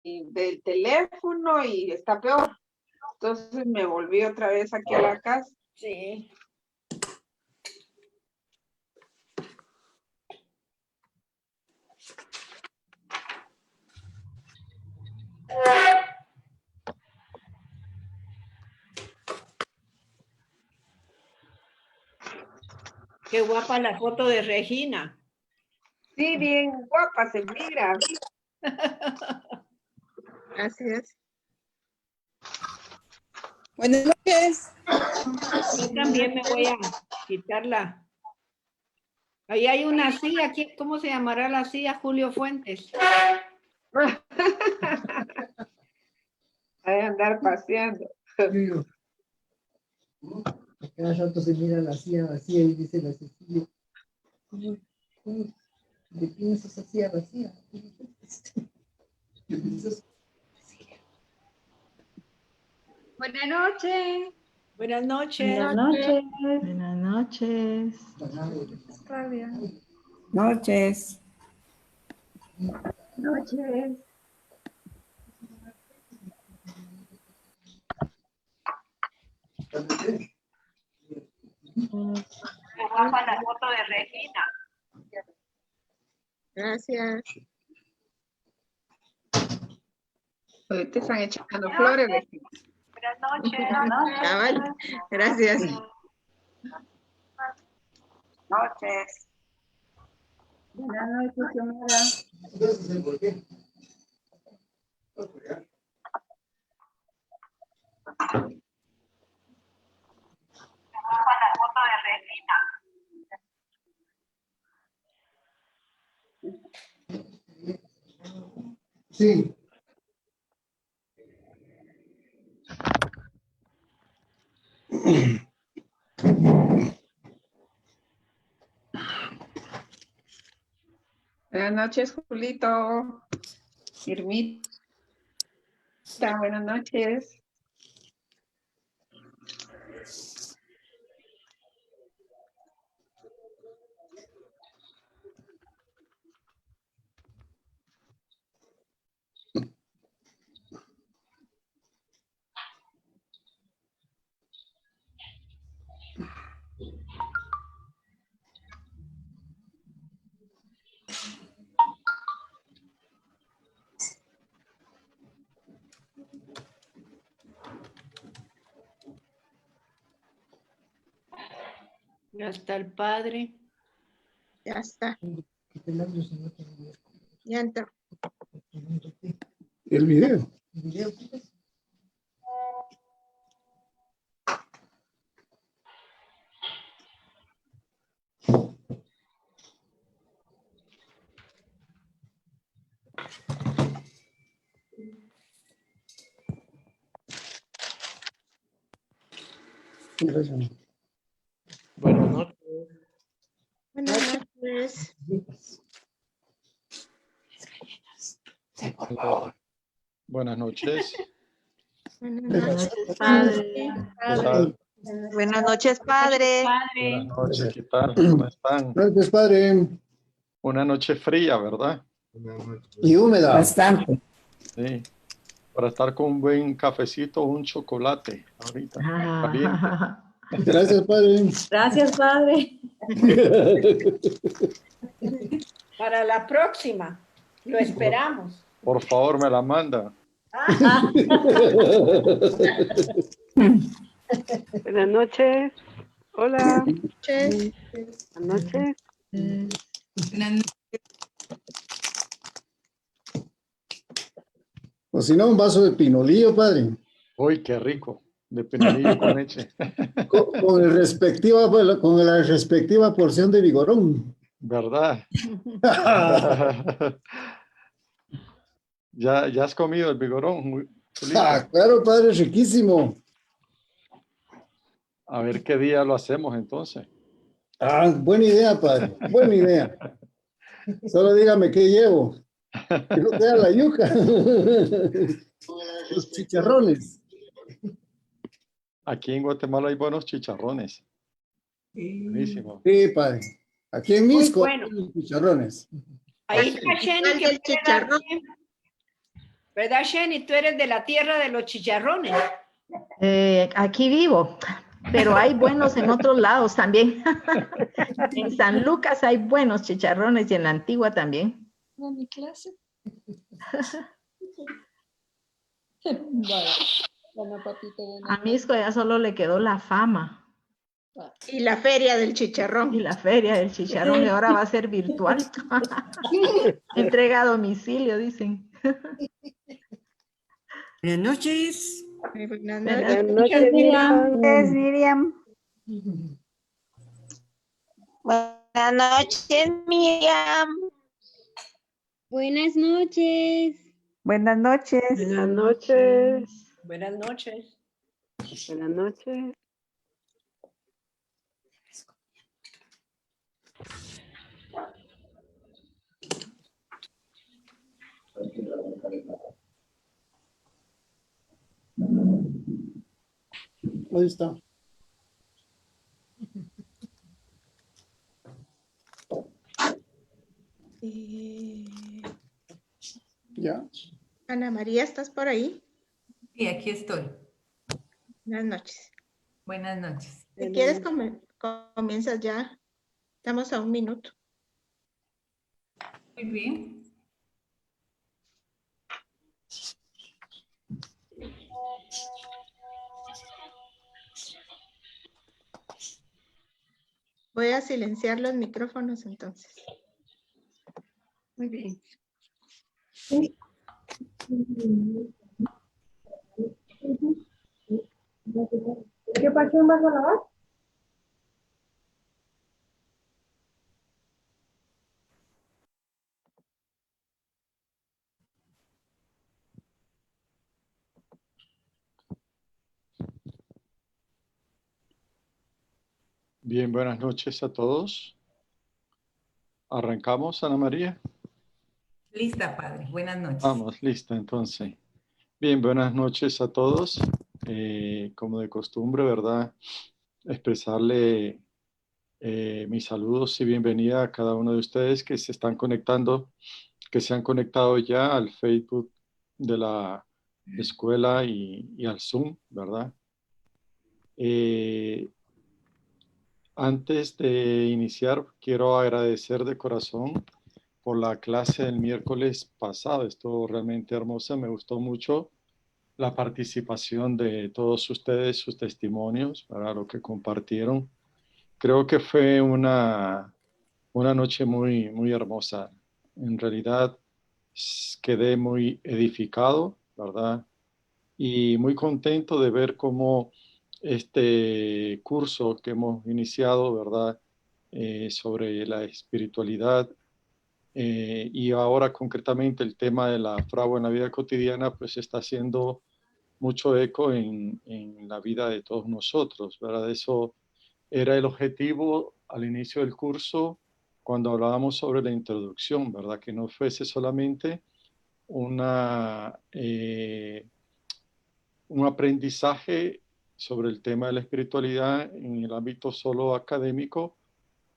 del teléfono y está peor. Entonces me volví otra vez aquí a la casa. Sí. Qué guapa la foto de Regina. Sí, bien guapa se mira. Gracias. Buenas noches. Yo también me voy a quitarla. Ahí hay una silla. ¿Cómo se llamará la silla? Julio Fuentes. Hay que andar paseando. Cada rato se mira la silla vacía y dice la Cecilia, ¿de quién es esa silla vacía? Buenas noches. Buenas noches. Buenas noches. Buenas noches. Noches. Noches. Qué guapa la foto de Regina. Gracias. Hoy te están echando flores, Regina. Buenas noches. Cabal. Gracias. Noches. Buenas noches, Xiomara. Entonces, ¿por qué? Guapa la foto de Regina. Sí. Buenas noches, Julito. Irmita, buenas noches. Ya está el padre. Ya está. Que te mando si no te olvides. Ya entró. El video. El video. Buenas noches. Buenas noches. Sí, por favor. Buenas noches. Buenas noches, Padre. ¿Qué tal? Buenas noches, padre. Buenas noches. ¿Qué tal? ¿Cómo están? Gracias, padre. Una noche fría, ¿verdad? Y húmeda. Bastante. Sí. Para estar con un buen cafecito o un chocolate ahorita. Caliente. Gracias, padre. Gracias, Padre. Para la próxima. Lo esperamos. Por favor, me la manda. Buenas noches. Hola. Noches. Buenas noches. O si no, un vaso de pinolillo, padre. Uy, qué rico. De pinolillo con leche. Con la respectiva porción de vigorón. ¿Verdad? ¿Ya has comido el vigorón, Julito? Claro, padre, riquísimo. A ver qué día lo hacemos entonces. Buena idea, padre. Buena idea. Solo dígame qué llevo. Que no te da la yuca. Los chicharrones. Aquí en Guatemala hay buenos chicharrones. Buenísimo. Sí, padre. Aquí en Misco bueno. hay los chicharrones. Ahí está Jenny, ¿Cuál que del puede dar chicharrón? bien. ¿Verdad, Sheni? Tú eres de la tierra de los chicharrones. Aquí vivo, pero hay buenos en otros lados también. En San Lucas hay buenos chicharrones y en la Antigua también. ¿A mi clase? Bueno, papito, A Misco ya solo le quedó la fama. Y la feria del chicharrón. Y la feria del chicharrón, y ahora va a ser virtual. Entrega a domicilio, dicen. Buenas noches. Muy buenas Buenas noches. noches, Miriam. Miriam. Buenas noches, Miriam. Buenas noches. Buenas noches. Buenas noches. Buenas noches. Buenas noches. Ahí está. Ya. Ana María, ¿estás por ahí? Sí, aquí estoy. Buenas noches. Buenas noches. Si quieres, comienzas ya. Estamos a 1 minuto. Muy bien. Voy a silenciar los micrófonos entonces. Muy bien. ¿Qué pasión vas a lavar? Bien, buenas noches a todos. ¿Arrancamos, Ana María? Lista, padre. Buenas noches. Vamos, lista entonces. Bien, buenas noches a todos. Como de costumbre, ¿verdad? Expresarle mis saludos y bienvenida a cada uno de ustedes que se están conectando, que se han conectado ya al Facebook de la escuela y al Zoom, ¿verdad? Antes de iniciar, quiero agradecer de corazón por la clase del miércoles pasado. Estuvo realmente hermosa, me gustó mucho la participación de todos ustedes, sus testimonios, para lo que compartieron. Creo que fue una noche muy, muy hermosa. En realidad quedé muy edificado, ¿verdad? Y muy contento de ver cómo este curso que hemos iniciado, ¿verdad? Sobre la espiritualidad y ahora concretamente el tema de la fragua en la vida cotidiana, pues está haciendo mucho eco en la vida de todos nosotros, ¿verdad? Eso era el objetivo al inicio del curso cuando hablábamos sobre la introducción, ¿verdad? Que no fuese solamente un aprendizaje sobre el tema de la espiritualidad en el ámbito solo académico,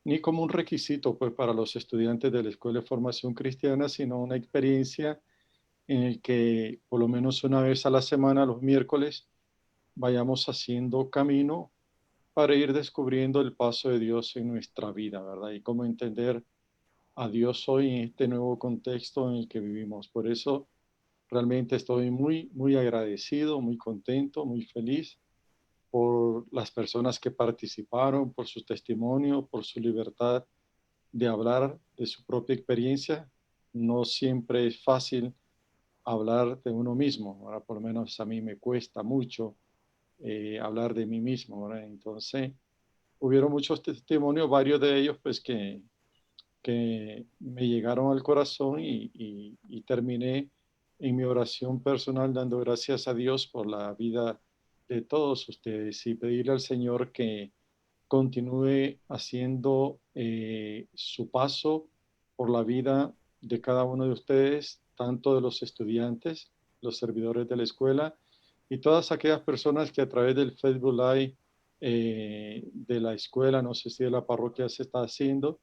ni como un requisito pues, para los estudiantes de la Escuela de Formación Cristiana, sino una experiencia en el que por lo menos una vez a la semana, los miércoles, vayamos haciendo camino para ir descubriendo el paso de Dios en nuestra vida, ¿verdad? Y cómo entender a Dios hoy en este nuevo contexto en el que vivimos. Por eso realmente estoy muy, muy agradecido, muy contento, muy feliz por las personas que participaron, por su testimonio, por su libertad de hablar de su propia experiencia. No siempre es fácil hablar de uno mismo, ahora por lo menos a mí me cuesta mucho hablar de mí mismo, ¿verdad? Entonces, hubieron muchos testimonios, varios de ellos pues que me llegaron al corazón y terminé en mi oración personal dando gracias a Dios por la vida de todos ustedes y pedirle al Señor que continúe haciendo su paso por la vida de cada uno de ustedes, tanto de los estudiantes, los servidores de la escuela y todas aquellas personas que a través del Facebook Live de la escuela, no sé si de la parroquia se está haciendo,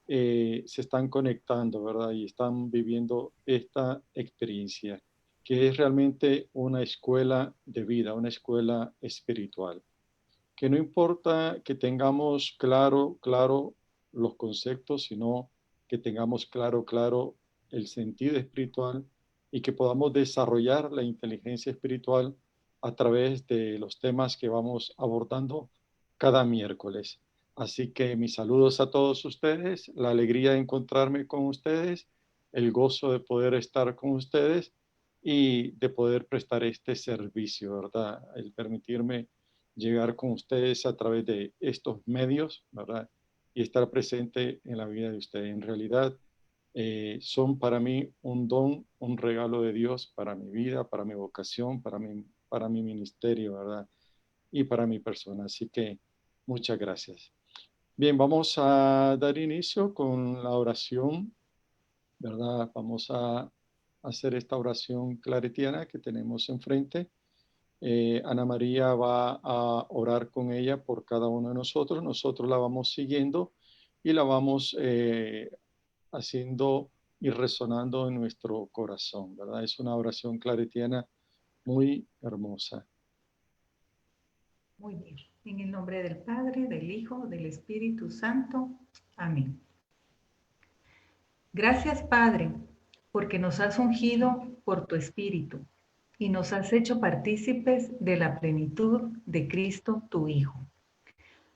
se están conectando, ¿verdad? Y están viviendo esta experiencia. que es realmente una escuela de vida, una escuela espiritual. Que no importa que tengamos claro los conceptos, sino que tengamos claro el sentido espiritual y que podamos desarrollar la inteligencia espiritual a través de los temas que vamos abordando cada miércoles. Así que mis saludos a todos ustedes, la alegría de encontrarme con ustedes, el gozo de poder estar con ustedes y de poder prestar este servicio, ¿verdad? El permitirme llegar con ustedes a través de estos medios, ¿verdad? Y estar presente en la vida de ustedes. En realidad, son para mí un don, un regalo de Dios para mi vida, para mi vocación, para mi ministerio, ¿verdad? Y para mi persona. Así que muchas gracias. Bien, vamos a dar inicio con la oración, ¿verdad? Vamos a hacer esta oración claretiana que tenemos enfrente. Ana María va a orar con ella por cada uno de nosotros. Nosotros la vamos siguiendo y la vamos haciendo y resonando en nuestro corazón, ¿verdad? Es una oración claretiana muy hermosa. Muy bien. En el nombre del Padre, del Hijo, del Espíritu Santo. Amén. Gracias, Padre, porque nos has ungido por tu Espíritu y nos has hecho partícipes de la plenitud de Cristo, tu Hijo.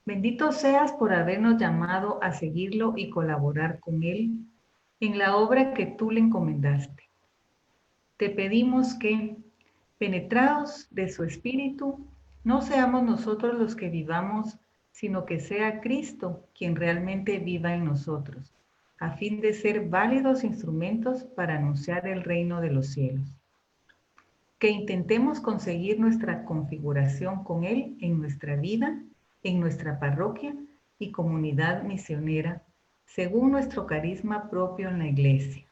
Bendito seas por habernos llamado a seguirlo y colaborar con Él en la obra que tú le encomendaste. Te pedimos que, penetrados de su Espíritu, no seamos nosotros los que vivamos, sino que sea Cristo quien realmente viva en nosotros, a fin de ser válidos instrumentos para anunciar el reino de los cielos. Que intentemos conseguir nuestra configuración con Él en nuestra vida, en nuestra parroquia y comunidad misionera, según nuestro carisma propio en la Iglesia,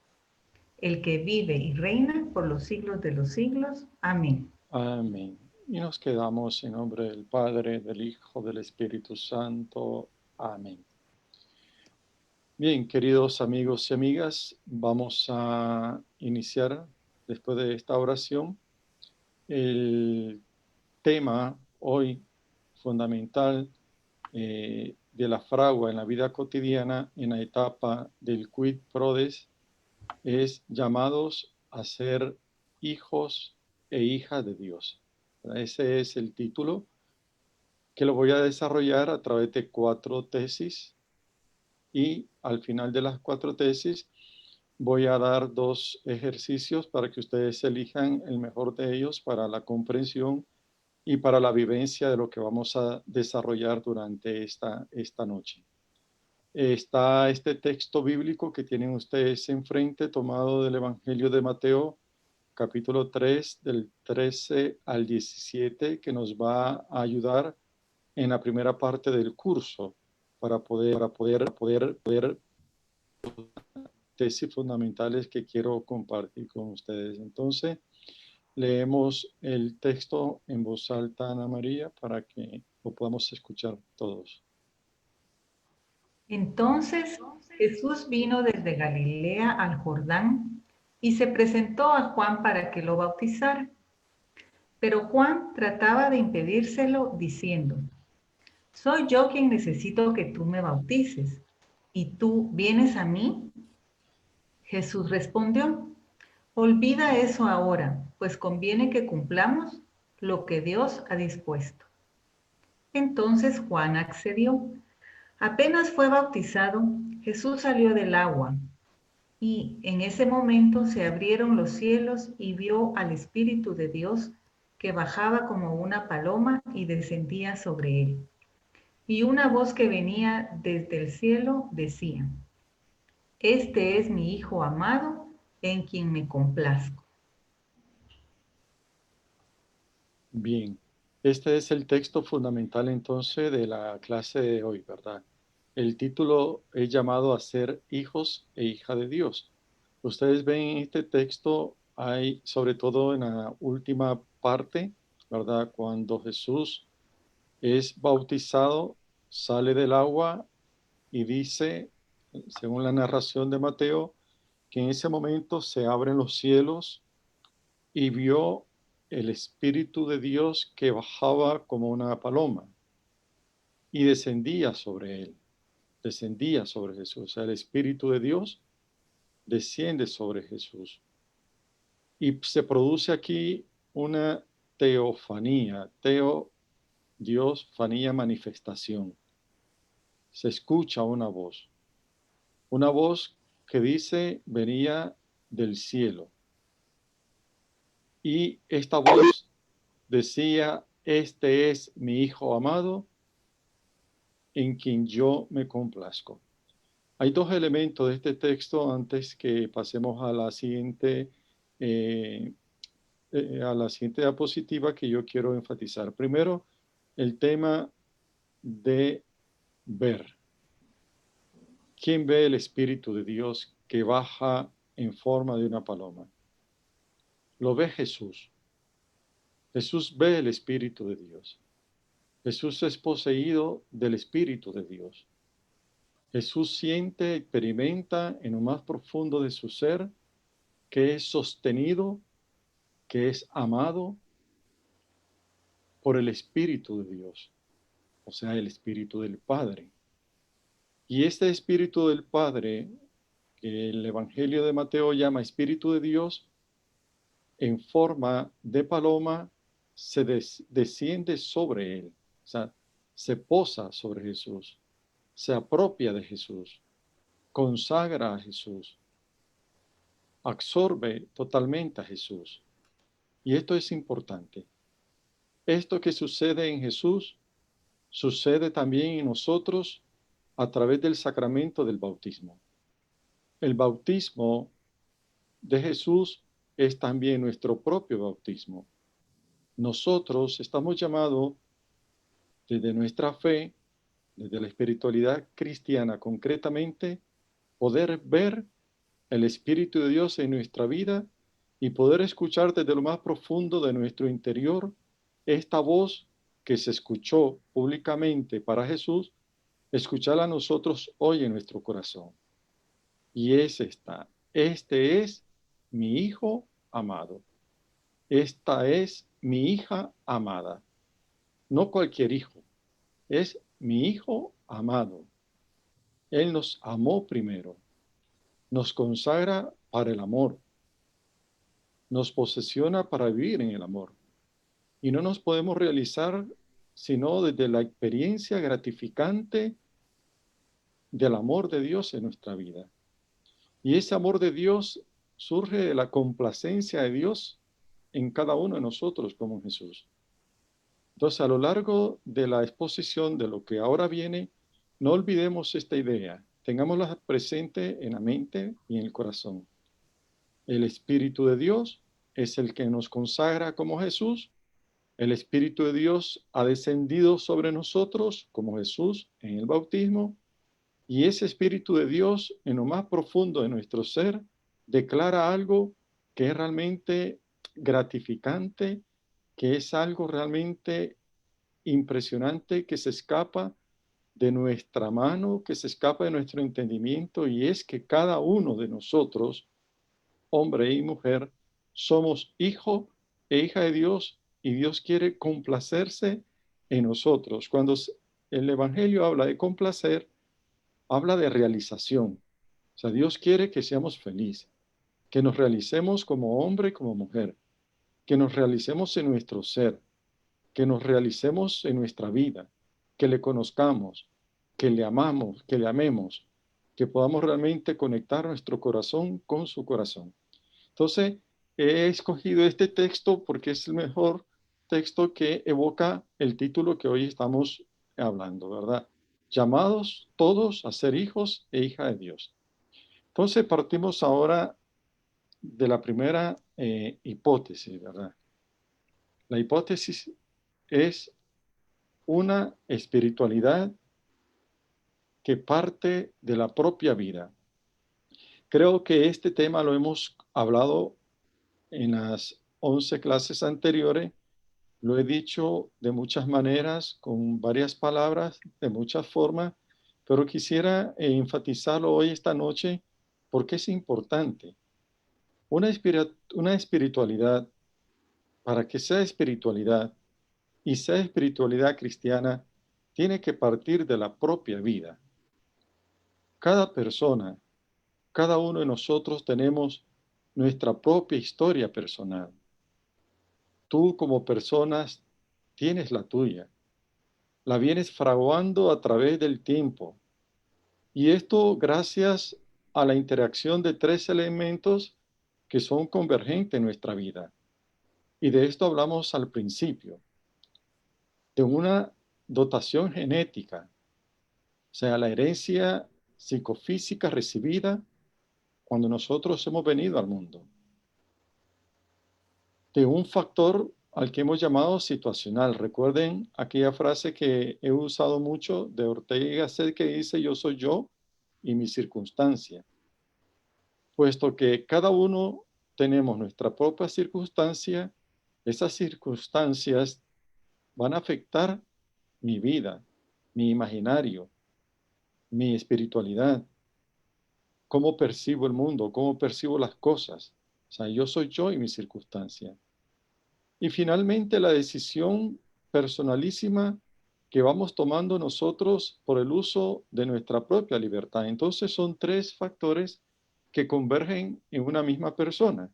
el que vive y reina por los siglos de los siglos. Amén. Amén. Y nos quedamos en nombre del Padre, del Hijo, del Espíritu Santo. Amén. Bien, queridos amigos y amigas, vamos a iniciar después de esta oración el tema hoy fundamental de la fragua en la vida cotidiana en la etapa del quid prodest es llamados a ser hijos e hijas de Dios. Ese es el título que lo voy a desarrollar a través de 4 tesis y al final de las 4 tesis voy a dar 2 ejercicios para que ustedes elijan el mejor de ellos para la comprensión y para la vivencia de lo que vamos a desarrollar durante esta noche. Está este texto bíblico que tienen ustedes enfrente, tomado del Evangelio de Mateo, capítulo 3, del 13 al 17, que nos va a ayudar en la primera parte del curso para poder tesis fundamentales que quiero compartir con ustedes. Entonces, leemos el texto en voz alta, Ana María, para que lo podamos escuchar todos. Entonces Jesús vino desde Galilea al Jordán y se presentó a Juan para que lo bautizara. Pero Juan trataba de impedírselo diciendo: «Soy yo quien necesito que tú me bautices, ¿y tú vienes a mí?». Jesús respondió: «Olvida eso ahora, pues conviene que cumplamos lo que Dios ha dispuesto». Entonces Juan accedió. Apenas fue bautizado, Jesús salió del agua, y en ese momento se abrieron los cielos y vio al Espíritu de Dios que bajaba como una paloma y descendía sobre él. Y una voz que venía desde el cielo decía: «Este es mi Hijo amado, en quien me complazco». Bien, este es el texto fundamental entonces de la clase de hoy, ¿verdad? El título es llamado a ser hijos e hijas de Dios. Ustedes ven en este texto, hay sobre todo en la última parte, ¿verdad? Cuando Jesús es bautizado, sale del agua y dice, según la narración de Mateo, que en ese momento se abren los cielos y vio el Espíritu de Dios que bajaba como una paloma y descendía sobre él, descendía sobre Jesús. O sea, el Espíritu de Dios desciende sobre Jesús. Y se produce aquí una teofanía, Dios, fanía, manifestación. Se escucha una voz que dice, venía del cielo. Y esta voz decía, este es mi Hijo amado, en quien yo me complazco. Hay dos elementos de este texto antes que pasemos a la siguiente diapositiva que yo quiero enfatizar. Primero, el tema de ver. ¿Quién ve el Espíritu de Dios que baja en forma de una paloma? Lo ve Jesús. Jesús ve el Espíritu de Dios. Jesús es poseído del Espíritu de Dios. Jesús siente, experimenta en lo más profundo de su ser que es sostenido, que es amado por el Espíritu de Dios, o sea, el Espíritu del Padre. Y este Espíritu del Padre, que el Evangelio de Mateo llama Espíritu de Dios, en forma de paloma, se desciende sobre él, o sea, se posa sobre Jesús, se apropia de Jesús, consagra a Jesús, absorbe totalmente a Jesús. Y esto es importante. Esto que sucede en Jesús, sucede también en nosotros a través del sacramento del bautismo. El bautismo de Jesús es también nuestro propio bautismo. Nosotros estamos llamados desde nuestra fe, desde la espiritualidad cristiana concretamente, poder ver el Espíritu de Dios en nuestra vida y poder escuchar desde lo más profundo de nuestro interior esta voz que se escuchó públicamente para Jesús, escucharla a nosotros hoy en nuestro corazón. Y es esta: este es mi Hijo amado. Esta es mi hija amada. No cualquier hijo, es mi Hijo amado. Él nos amó primero, nos consagra para el amor, nos posesiona para vivir en el amor. Y no nos podemos realizar sino desde la experiencia gratificante del amor de Dios en nuestra vida. Y ese amor de Dios surge de la complacencia de Dios en cada uno de nosotros como Jesús. Entonces, a lo largo de la exposición de lo que ahora viene, no olvidemos esta idea, tengámosla presente en la mente y en el corazón. El Espíritu de Dios es el que nos consagra como Jesús. El Espíritu de Dios ha descendido sobre nosotros como Jesús en el bautismo. Y ese Espíritu de Dios, en lo más profundo de nuestro ser, declara algo que es realmente gratificante, que es algo realmente impresionante, que se escapa de nuestra mano, que se escapa de nuestro entendimiento, y es que cada uno de nosotros, hombre y mujer, somos hijo e hija de Dios, y Dios quiere complacerse en nosotros. Cuando el Evangelio habla de complacer, habla de realización. O sea, Dios quiere que seamos felices, que nos realicemos como hombre y como mujer, que nos realicemos en nuestro ser, que nos realicemos en nuestra vida, que le conozcamos, que le amamos, que le amemos, que podamos realmente conectar nuestro corazón con su corazón. Entonces, he escogido este texto porque es el mejor texto que evoca el título que hoy estamos hablando, ¿verdad? Llamados todos a ser hijos e hijas de Dios. Entonces, partimos ahora de la primera hipótesis, ¿verdad? La hipótesis es una espiritualidad que parte de la propia vida. Creo que este tema lo hemos hablado en las 11 clases anteriores. Lo he dicho de muchas maneras, con varias palabras, de muchas formas, pero quisiera enfatizarlo hoy, esta noche, porque es importante. Una espiritualidad para que sea espiritualidad y sea espiritualidad cristiana, tiene que partir de la propia vida. Cada persona, cada uno de nosotros tenemos nuestra propia historia personal. Tú como personas tienes la tuya. La vienes fraguando a través del tiempo. Y esto gracias a la interacción de tres elementos que son convergentes en nuestra vida. Y de esto hablamos al principio, de una dotación genética, o sea, la herencia psicofísica recibida cuando nosotros hemos venido al mundo, de un factor al que hemos llamado situacional. Recuerden aquella frase que he usado mucho de Ortega y Gasset que dice: yo soy yo y mi circunstancia. Puesto que cada uno tenemos nuestra propia circunstancia, esas circunstancias van a afectar mi vida, mi imaginario, mi espiritualidad, cómo percibo el mundo, cómo percibo las cosas. O sea, yo soy yo y mi circunstancia. Y finalmente la decisión personalísima que vamos tomando nosotros por el uso de nuestra propia libertad. Entonces son tres factores que convergen en una misma persona.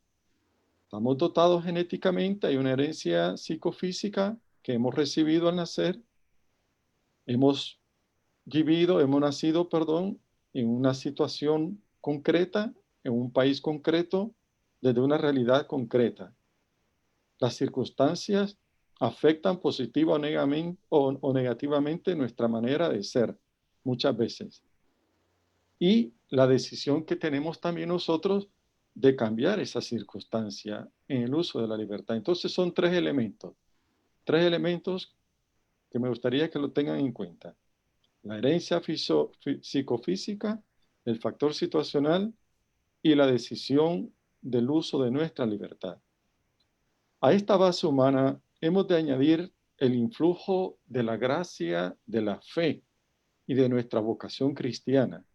Estamos dotados genéticamente, hay una herencia psicofísica que hemos recibido al nacer. Hemos nacido, en una situación concreta, en un país concreto, desde una realidad concreta. Las circunstancias afectan positiva o negativamente nuestra manera de ser, muchas veces. Y la decisión que tenemos también nosotros de cambiar esa circunstancia en el uso de la libertad. Entonces son tres elementos que me gustaría que lo tengan en cuenta: la herencia psicofísica, el factor situacional y la decisión del uso de nuestra libertad. A esta base humana hemos de añadir el influjo de la gracia, de la fe y de nuestra vocación cristiana,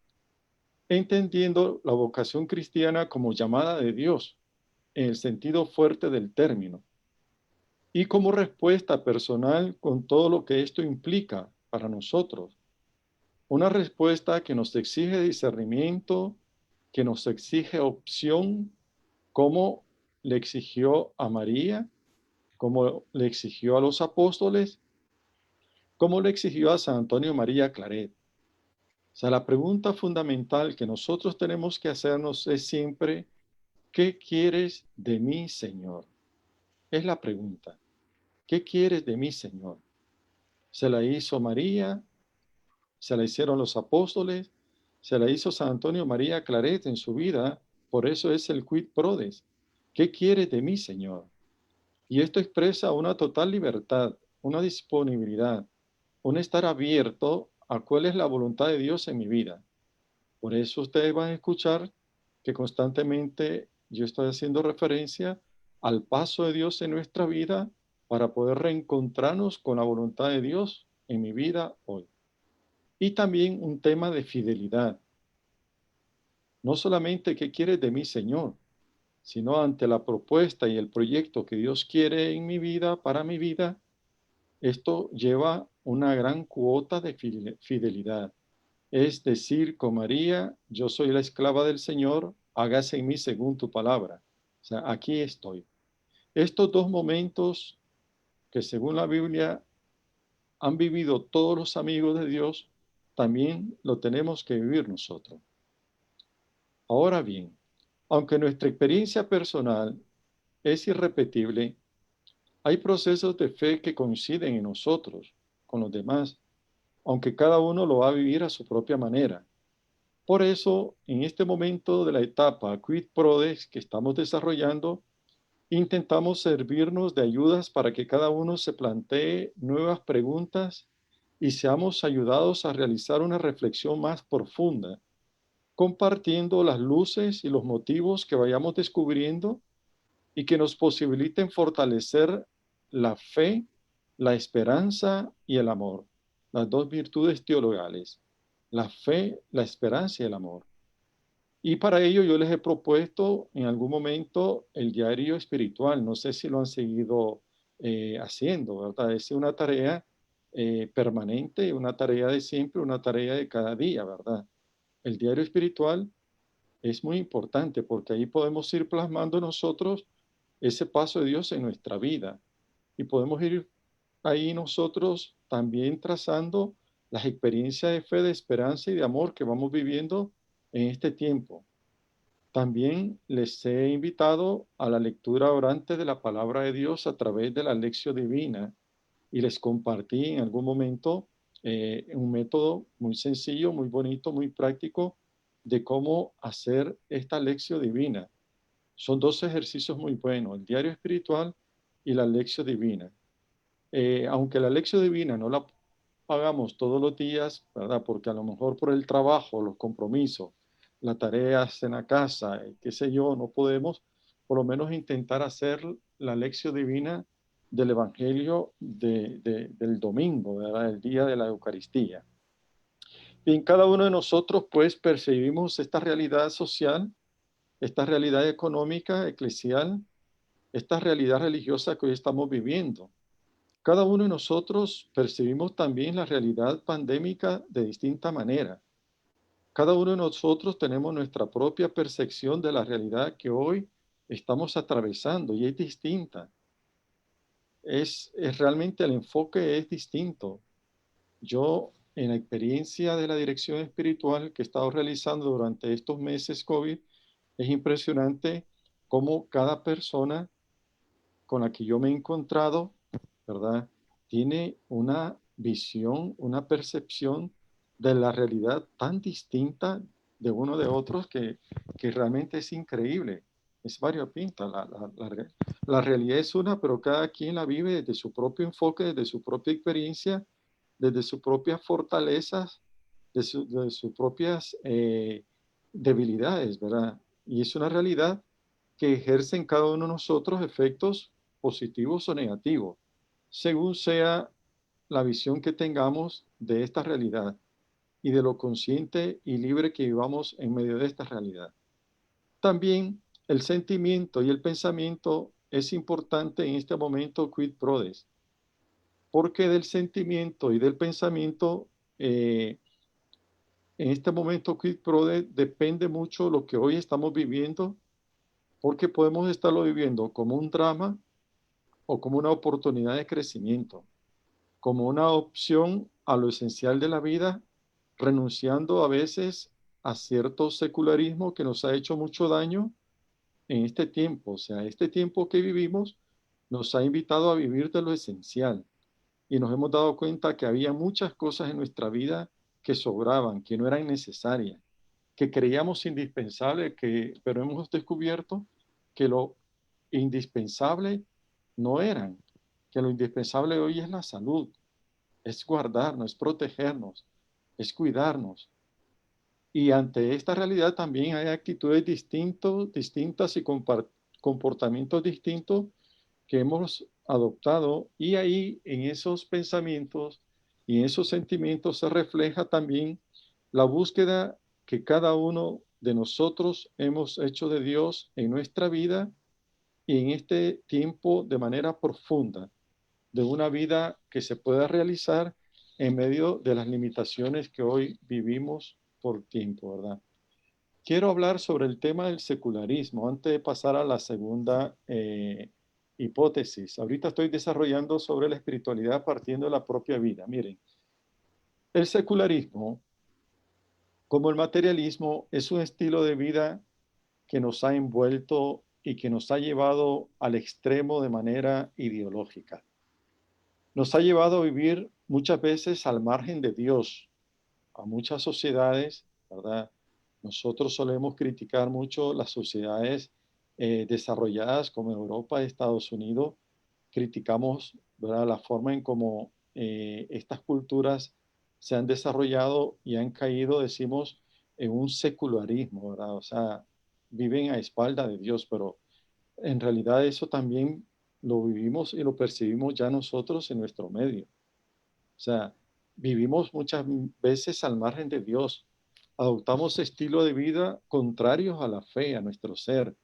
entendiendo la vocación cristiana como llamada de Dios, en el sentido fuerte del término, y como respuesta personal con todo lo que esto implica para nosotros. Una respuesta que nos exige discernimiento, que nos exige opción, como le exigió a María, como le exigió a los apóstoles, como le exigió a San Antonio María Claret. O sea, la pregunta fundamental que nosotros tenemos que hacernos es siempre: ¿qué quieres de mí, Señor? Es la pregunta. ¿Qué quieres de mí, Señor? Se la hizo María, se la hicieron los apóstoles, se la hizo San Antonio María Claret en su vida. Por eso es el quid prodest. ¿Qué quieres de mí, Señor? Y esto expresa una total libertad, una disponibilidad, un estar abierto a cuál es la voluntad de Dios en mi vida. Por eso ustedes van a escuchar que constantemente yo estoy haciendo referencia al paso de Dios en nuestra vida para poder reencontrarnos con la voluntad de Dios en mi vida hoy. Y también un tema de fidelidad. No solamente qué quieres de mí, Señor, sino ante la propuesta y el proyecto que Dios quiere en mi vida, para mi vida, esto lleva una gran cuota de fidelidad. Es decir, con María: yo soy la esclava del Señor, hágase en mí según tu palabra. O sea, aquí estoy. Estos dos momentos que según la Biblia han vivido todos los amigos de Dios, también lo tenemos que vivir nosotros. Ahora bien, aunque nuestra experiencia personal es irrepetible, hay procesos de fe que coinciden en nosotros con los demás, aunque cada uno lo va a vivir a su propia manera. Por eso, en este momento de la etapa Quid Prodest que estamos desarrollando, intentamos servirnos de ayudas para que cada uno se plantee nuevas preguntas y seamos ayudados a realizar una reflexión más profunda, compartiendo las luces y los motivos que vayamos descubriendo y que nos posibiliten fortalecer la fe, la esperanza y el amor, las dos virtudes teologales: la fe, la esperanza y el amor. Y para ello yo les he propuesto en algún momento el diario espiritual. No sé si lo han seguido haciendo, ¿verdad? Es una tarea permanente, una tarea de siempre, una tarea de cada día, ¿verdad? El diario espiritual es muy importante porque ahí podemos ir plasmando nosotros ese paso de Dios en nuestra vida y podemos ir ahí nosotros también trazando las experiencias de fe, de esperanza y de amor que vamos viviendo en este tiempo. También les he invitado a la lectura orante de la palabra de Dios a través de la lección divina y les compartí en algún momento un método muy sencillo, muy bonito, muy práctico de cómo hacer esta lección divina. Son dos ejercicios muy buenos, el diario espiritual y la lección divina. Aunque la lección divina no la pagamos todos los días, ¿verdad? Porque a lo mejor por el trabajo, los compromisos, las tareas en la casa, qué sé yo, no podemos por lo menos intentar hacer la lección divina del Evangelio del domingo, ¿verdad? El día de la Eucaristía. Y en cada uno de nosotros, pues, percibimos esta realidad social, esta realidad económica, eclesial, esta realidad religiosa que hoy estamos viviendo. Cada uno de nosotros percibimos también la realidad pandémica de distinta manera. Cada uno de nosotros tenemos nuestra propia percepción de la realidad que hoy estamos atravesando y es distinta. Es realmente el enfoque es distinto. Yo, en la experiencia de la dirección espiritual que he estado realizando durante estos meses COVID, es impresionante cómo cada persona con la que yo me he encontrado, ¿verdad? Tiene una visión, una percepción de la realidad tan distinta de uno de otros que realmente es increíble. Es variopinta. La realidad es una, pero cada quien la vive desde su propio enfoque, desde su propia experiencia, desde sus propias fortalezas, de sus propias debilidades, ¿verdad? Y es una realidad que ejerce en cada uno de nosotros efectos positivos o negativos, según sea la visión que tengamos de esta realidad y de lo consciente y libre que vivamos en medio de esta realidad. También el sentimiento y el pensamiento es importante en este momento quid prodest, porque del sentimiento y del pensamiento en este momento quid prodest depende mucho lo que hoy estamos viviendo, porque podemos estarlo viviendo como un drama o como una oportunidad de crecimiento, como una opción a lo esencial de la vida, renunciando a veces a cierto secularismo que nos ha hecho mucho daño en este tiempo. O sea, este tiempo que vivimos nos ha invitado a vivir de lo esencial y nos hemos dado cuenta que había muchas cosas en nuestra vida que sobraban, que no eran necesarias, que creíamos indispensables, pero hemos descubierto que lo indispensable no eran, que lo indispensable hoy es la salud, es guardarnos, es protegernos, es cuidarnos. Y ante esta realidad también hay actitudes distintas y comportamientos distintos que hemos adoptado, y ahí en esos pensamientos y en esos sentimientos se refleja también la búsqueda que cada uno de nosotros hemos hecho de Dios en nuestra vida y en este tiempo de manera profunda, de una vida que se pueda realizar en medio de las limitaciones que hoy vivimos por tiempo, ¿verdad? Quiero hablar sobre el tema del secularismo antes de pasar a la segunda hipótesis. Ahorita estoy desarrollando sobre la espiritualidad partiendo de la propia vida. Miren, el secularismo, como el materialismo, es un estilo de vida que nos ha envuelto y que nos ha llevado al extremo de manera ideológica. Nos ha llevado a vivir muchas veces al margen de Dios. A muchas sociedades, ¿verdad? Nosotros solemos criticar mucho las sociedades desarrolladas como Europa y Estados Unidos. Criticamos, ¿verdad?, la forma en cómo estas culturas se han desarrollado y han caído, decimos, en un secularismo, ¿verdad? O sea, viven a espalda de Dios, pero en realidad eso también lo vivimos y lo percibimos ya nosotros en nuestro medio. O sea, vivimos muchas veces al margen de Dios. Adoptamos estilos de vida contrarios a la fe, a nuestro ser.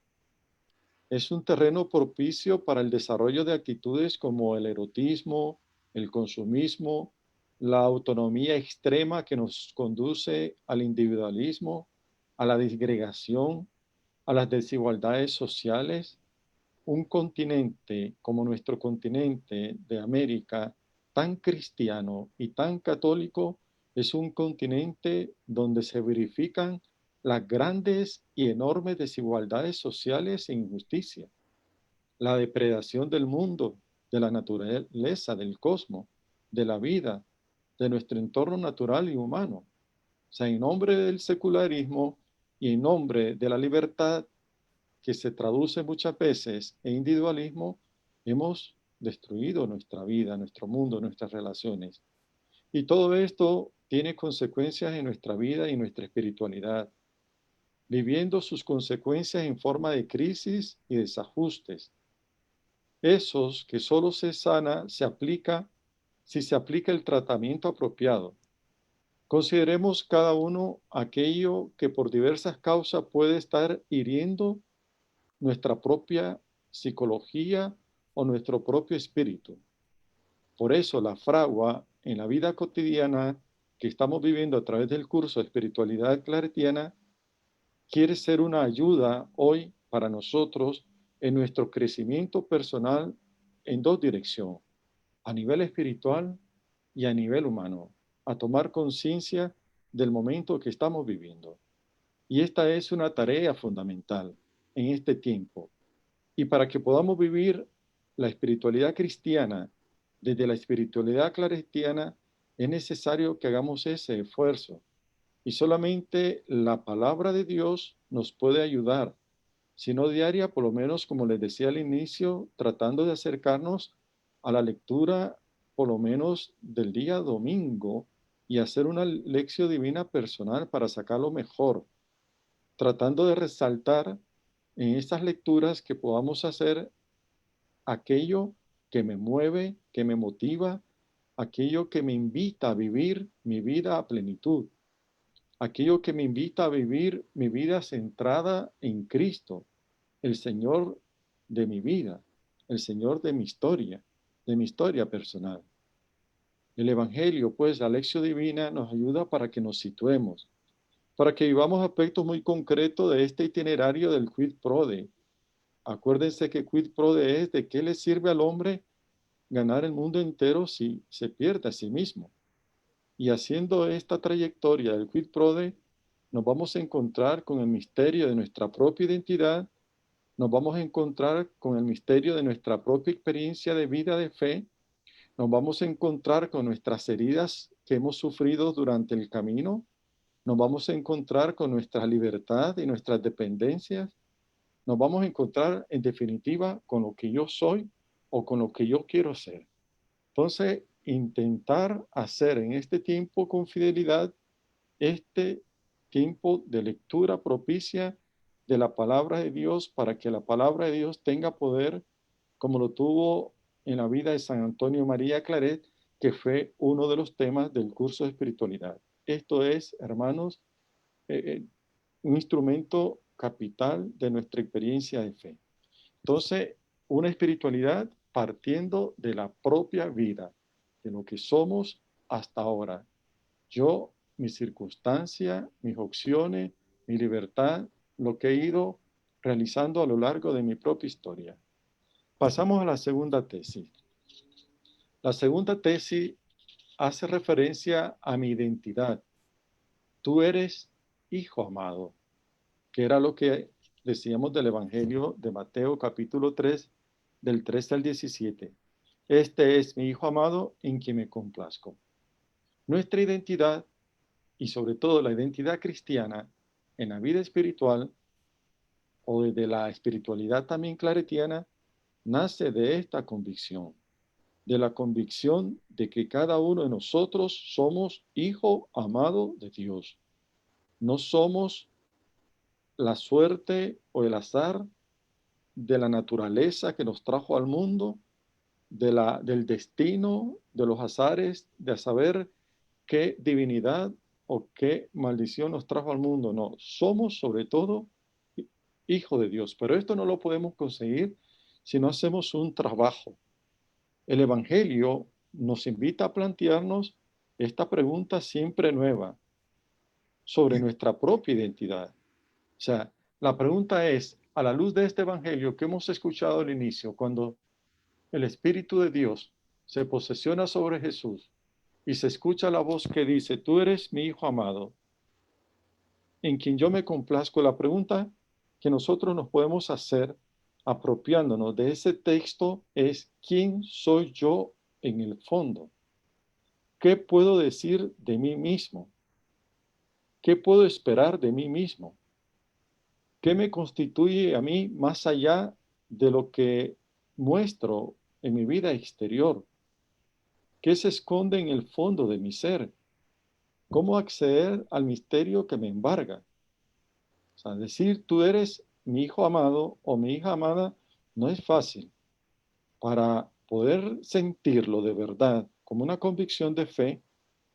Es un terreno propicio para el desarrollo de actitudes como el erotismo, el consumismo, la autonomía extrema que nos conduce al individualismo, a la disgregación, a las desigualdades sociales. Un continente como nuestro continente de América, tan cristiano y tan católico, es un continente donde se verifican las grandes y enormes desigualdades sociales e injusticia, la depredación del mundo, de la naturaleza, del cosmos, de la vida, de nuestro entorno natural y humano. O sea, en nombre del secularismo y en nombre de la libertad, que se traduce muchas veces en individualismo, hemos destruido nuestra vida, nuestro mundo, nuestras relaciones. Y todo esto tiene consecuencias en nuestra vida y nuestra espiritualidad, viviendo sus consecuencias en forma de crisis y desajustes. Esos que solo se sana si se aplica el tratamiento apropiado. Consideremos cada uno aquello que por diversas causas puede estar hiriendo nuestra propia psicología o nuestro propio espíritu. Por eso la fragua en la vida cotidiana que estamos viviendo a través del curso de espiritualidad claretiana quiere ser una ayuda hoy para nosotros en nuestro crecimiento personal en dos direcciones, a nivel espiritual y a nivel humano, a tomar conciencia del momento que estamos viviendo. Y esta es una tarea fundamental en este tiempo. Y para que podamos vivir la espiritualidad cristiana desde la espiritualidad claretiana, es necesario que hagamos ese esfuerzo. Y solamente la palabra de Dios nos puede ayudar, si no diaria, por lo menos, como les decía al inicio, tratando de acercarnos a la lectura, por lo menos del día domingo, y hacer una lección divina personal para sacar lo mejor, tratando de resaltar en estas lecturas que podamos hacer aquello que me mueve, que me motiva, aquello que me invita a vivir mi vida a plenitud, aquello que me invita a vivir mi vida centrada en Cristo, el Señor de mi vida, el Señor de mi historia personal. El Evangelio, pues, la lección divina nos ayuda para que nos situemos, para que vivamos aspectos muy concretos de este itinerario del quid prode. Acuérdense que quid prode es de qué le sirve al hombre ganar el mundo entero si se pierde a sí mismo. Y haciendo esta trayectoria del quid prode, nos vamos a encontrar con el misterio de nuestra propia identidad, nos vamos a encontrar con el misterio de nuestra propia experiencia de vida de fe, nos vamos a encontrar con nuestras heridas que hemos sufrido durante el camino, nos vamos a encontrar con nuestra libertad y nuestras dependencias, nos vamos a encontrar en definitiva con lo que yo soy o con lo que yo quiero ser. Entonces, intentar hacer en este tiempo con fidelidad este tiempo de lectura propicia de la palabra de Dios para que la palabra de Dios tenga poder como lo tuvo en la vida de San Antonio María Claret, que fue uno de los temas del curso de espiritualidad. Esto es, hermanos, un instrumento capital de nuestra experiencia de fe. Entonces, una espiritualidad partiendo de la propia vida, de lo que somos hasta ahora. Yo, mi circunstancia, mis opciones, mi libertad, lo que he ido realizando a lo largo de mi propia historia. Pasamos a la segunda tesis. La segunda tesis hace referencia a mi identidad. Tú eres hijo amado, que era lo que decíamos del Evangelio de Mateo capítulo 3, del 13 al 17. Este es mi hijo amado en quien me complazco. Nuestra identidad, y sobre todo la identidad cristiana en la vida espiritual, o desde la espiritualidad también claretiana, nace de esta convicción, de la convicción de que cada uno de nosotros somos hijo amado de Dios. No somos la suerte o el azar de la naturaleza que nos trajo al mundo, del destino, de los azares, de saber qué divinidad o qué maldición nos trajo al mundo. No, somos sobre todo hijos de Dios, pero esto no lo podemos conseguir si no hacemos un trabajo. El Evangelio nos invita a plantearnos esta pregunta siempre nueva sobre nuestra propia identidad. O sea, la pregunta es, a la luz de este Evangelio que hemos escuchado al inicio, cuando el Espíritu de Dios se posesiona sobre Jesús y se escucha la voz que dice, tú eres mi Hijo amado, en quien yo me complazco, la pregunta que nosotros nos podemos hacer apropiándonos de ese texto es, ¿quién soy yo en el fondo? ¿Qué puedo decir de mí mismo? ¿Qué puedo esperar de mí mismo? ¿Qué me constituye a mí más allá de lo que muestro en mi vida exterior? ¿Qué se esconde en el fondo de mi ser? ¿Cómo acceder al misterio que me embarga? O sea, decir tú eres mi hijo amado o mi hija amada no es fácil. Para poder sentirlo de verdad como una convicción de fe,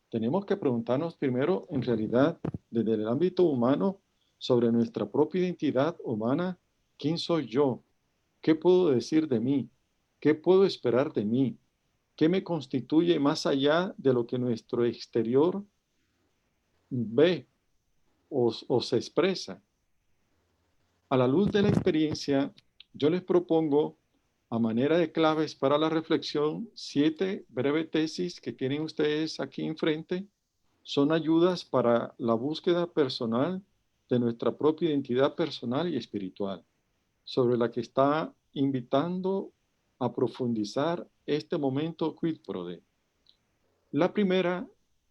tenemos que preguntarnos primero, en realidad, desde el ámbito humano, sobre nuestra propia identidad humana, ¿quién soy yo? ¿Qué puedo decir de mí? ¿Qué puedo esperar de mí? ¿Qué me constituye más allá de lo que nuestro exterior ve o se expresa? A la luz de la experiencia, yo les propongo, a manera de claves para la reflexión, 7 breves tesis que tienen ustedes aquí enfrente. Son ayudas para la búsqueda personal de nuestra propia identidad personal y espiritual, sobre la que está invitando a profundizar este momento quid pro de. La primera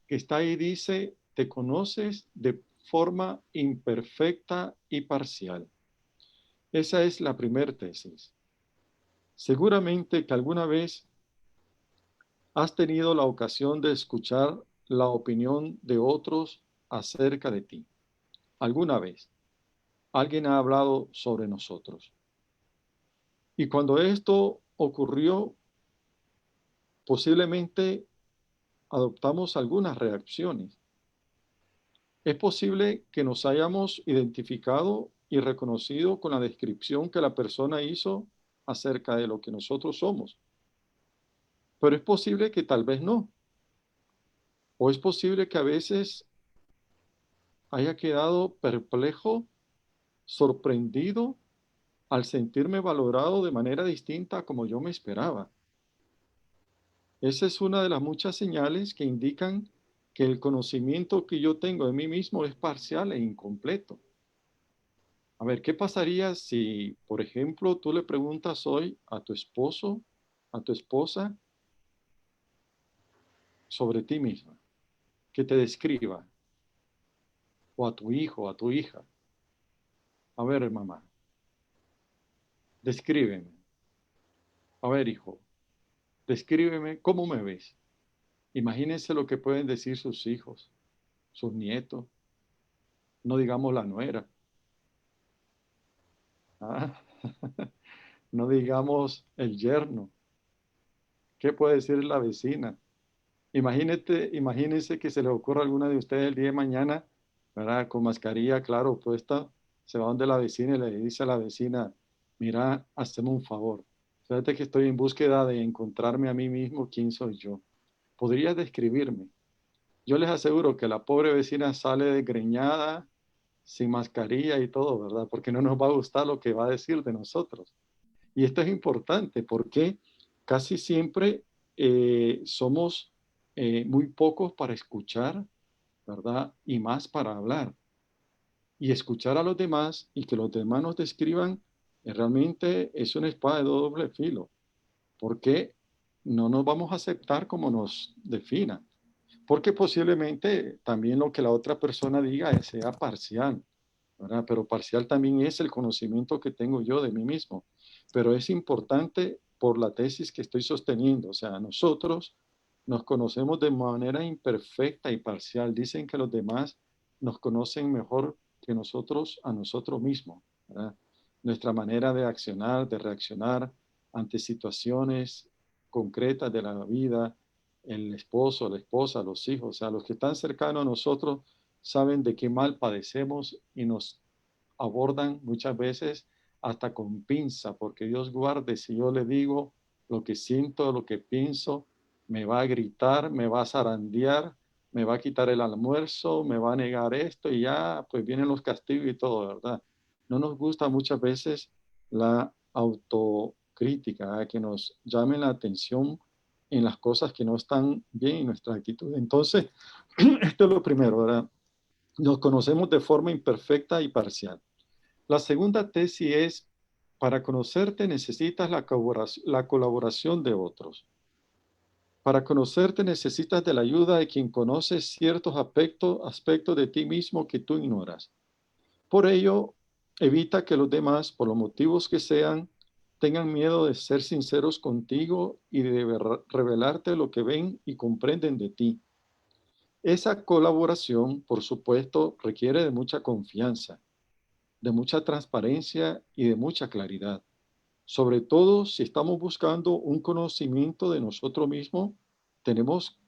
que está ahí dice, te conoces de forma imperfecta y parcial. Esa es la primera tesis. Seguramente que alguna vez has tenido la ocasión de escuchar la opinión de otros acerca de ti. Alguna vez alguien ha hablado sobre nosotros. Y cuando esto ocurrió, posiblemente adoptamos algunas reacciones. Es posible que nos hayamos identificado y reconocido con la descripción que la persona hizo acerca de lo que nosotros somos. Pero es posible que tal vez no. O es posible que a veces haya quedado perplejo, sorprendido, al sentirme valorado de manera distinta a como yo me esperaba. Esa es una de las muchas señales que indican que el conocimiento que yo tengo de mí mismo es parcial e incompleto. A ver, ¿qué pasaría si, por ejemplo, tú le preguntas hoy a tu esposo, a tu esposa, sobre ti misma, que te describa, o a tu hijo, a tu hija? A ver, mamá, descríbeme. A ver, hijo, descríbeme cómo me ves. Imagínense lo que pueden decir sus hijos, sus nietos, no digamos la nuera. Ah, no digamos el yerno. ¿Qué puede decir la vecina? Imagínense que se le ocurra a alguna de ustedes el día de mañana, ¿verdad? Con mascarilla, claro, puesta, se va donde la vecina y le dice a la vecina, mira, hazme un favor. Fíjate que estoy en búsqueda de encontrarme a mí mismo, quién soy yo. ¿Podrías describirme? Yo les aseguro que la pobre vecina sale desgreñada, sin mascarilla y todo, ¿verdad? Porque no nos va a gustar lo que va a decir de nosotros. Y esto es importante porque casi siempre somos muy pocos para escuchar, ¿verdad? Y más para hablar. Y escuchar a los demás y que los demás nos describan realmente es una espada de doble filo, porque no nos vamos a aceptar como nos definan, porque posiblemente también lo que la otra persona diga sea parcial, ¿verdad? Pero parcial también es el conocimiento que tengo yo de mí mismo. Pero es importante por la tesis que estoy sosteniendo. O sea, nosotros nos conocemos de manera imperfecta y parcial. Dicen que los demás nos conocen mejor que nosotros a nosotros mismos, ¿verdad? Nuestra manera de accionar, de reaccionar ante situaciones concretas de la vida, el esposo, la esposa, los hijos, o sea, los que están cercanos a nosotros saben de qué mal padecemos y nos abordan muchas veces hasta con pinza, porque Dios guarde si yo le digo lo que siento, lo que pienso, me va a gritar, me va a zarandear, me va a quitar el almuerzo, me va a negar esto y ya pues vienen los castigos y todo, ¿verdad? No nos gusta muchas veces la autocrítica, que nos llamen la atención en las cosas que no están bien en nuestra actitud. Entonces, esto es lo primero, ¿verdad? Nos conocemos de forma imperfecta y parcial. La segunda tesis es, para conocerte necesitas la colaboración de otros. Para conocerte necesitas de la ayuda de quien conoce ciertos aspectos de ti mismo que tú ignoras. Por ello, evita que los demás, por los motivos que sean, tengan miedo de ser sinceros contigo y de revelarte lo que ven y comprenden de ti. Esa colaboración, por supuesto, requiere de mucha confianza, de mucha transparencia y de mucha claridad. Sobre todo, si estamos buscando un conocimiento de nosotros mismos, tenemos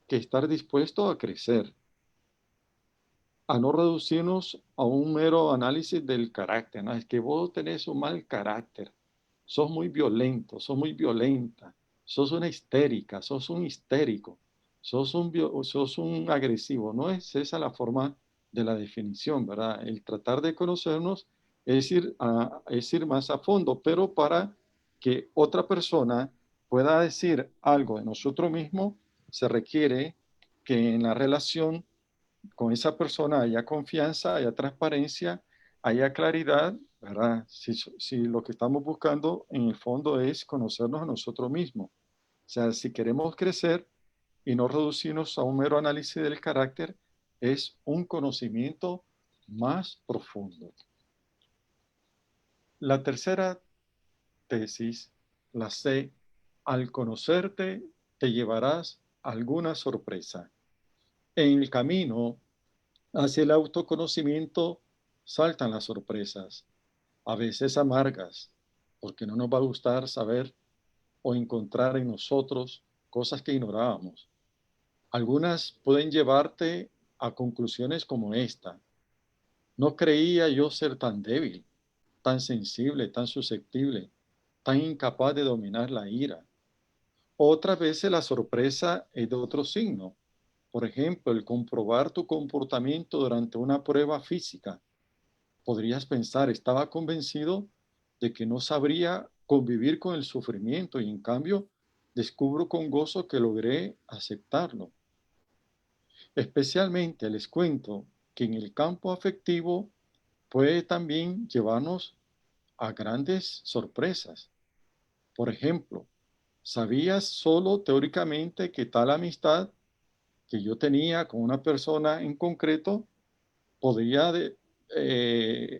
que estar dispuestos a crecer, a no reducirnos a un mero análisis del carácter. ¿No? Es que vos tenés un mal carácter, sos muy violento, sos muy violenta, sos una histérica, sos un histérico, sos un agresivo. No es esa la forma de la definición, ¿verdad? El tratar de conocernos es ir más a fondo, pero para que otra persona pueda decir algo de nosotros mismos, se requiere que en la relación con esa persona haya confianza, haya transparencia, haya claridad, ¿verdad? Si lo que estamos buscando en el fondo es conocernos a nosotros mismos. O sea, si queremos crecer y no reducirnos a un mero análisis del carácter, es un conocimiento más profundo. La tercera tesis, la C, al conocerte te llevarás alguna sorpresa. En el camino hacia el autoconocimiento saltan las sorpresas, a veces amargas, porque no nos va a gustar saber o encontrar en nosotros cosas que ignorábamos. Algunas pueden llevarte a conclusiones como esta. No creía yo ser tan débil, tan sensible, tan susceptible, tan incapaz de dominar la ira. Otras veces la sorpresa es de otro signo. Por ejemplo, el comprobar tu comportamiento durante una prueba física. Podrías pensar, estaba convencido de que no sabría convivir con el sufrimiento y en cambio descubro con gozo que logré aceptarlo. Especialmente les cuento que en el campo afectivo puede también llevarnos a grandes sorpresas. Por ejemplo, ¿sabías solo teóricamente que tal amistad que yo tenía con una persona en concreto podría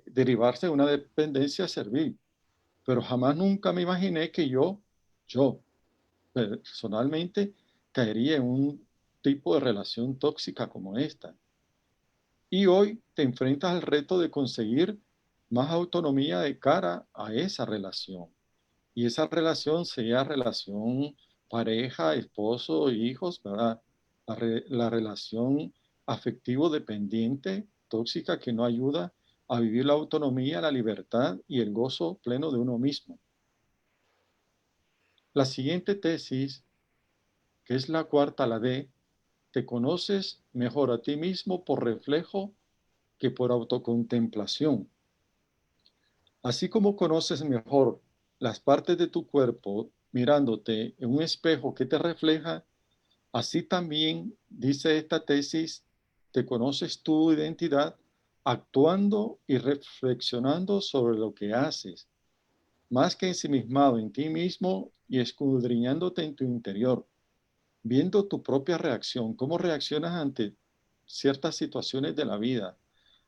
derivarse de una dependencia servil? Pero jamás nunca me imaginé que yo personalmente caería en un tipo de relación tóxica como esta. Y hoy te enfrentas al reto de conseguir más autonomía de cara a esa relación. Y esa relación sea relación pareja, esposo, hijos, ¿verdad? La relación afectivo dependiente, tóxica, que no ayuda a vivir la autonomía, la libertad y el gozo pleno de uno mismo. La siguiente tesis, que es la cuarta, la D, te conoces mejor a ti mismo por reflejo que por autocontemplación. Así como conoces mejor las partes de tu cuerpo mirándote en un espejo que te refleja, así también, dice esta tesis, te conoces tu identidad actuando y reflexionando sobre lo que haces, más que ensimismado en ti mismo y escudriñándote en tu interior, viendo tu propia reacción, cómo reaccionas ante ciertas situaciones de la vida,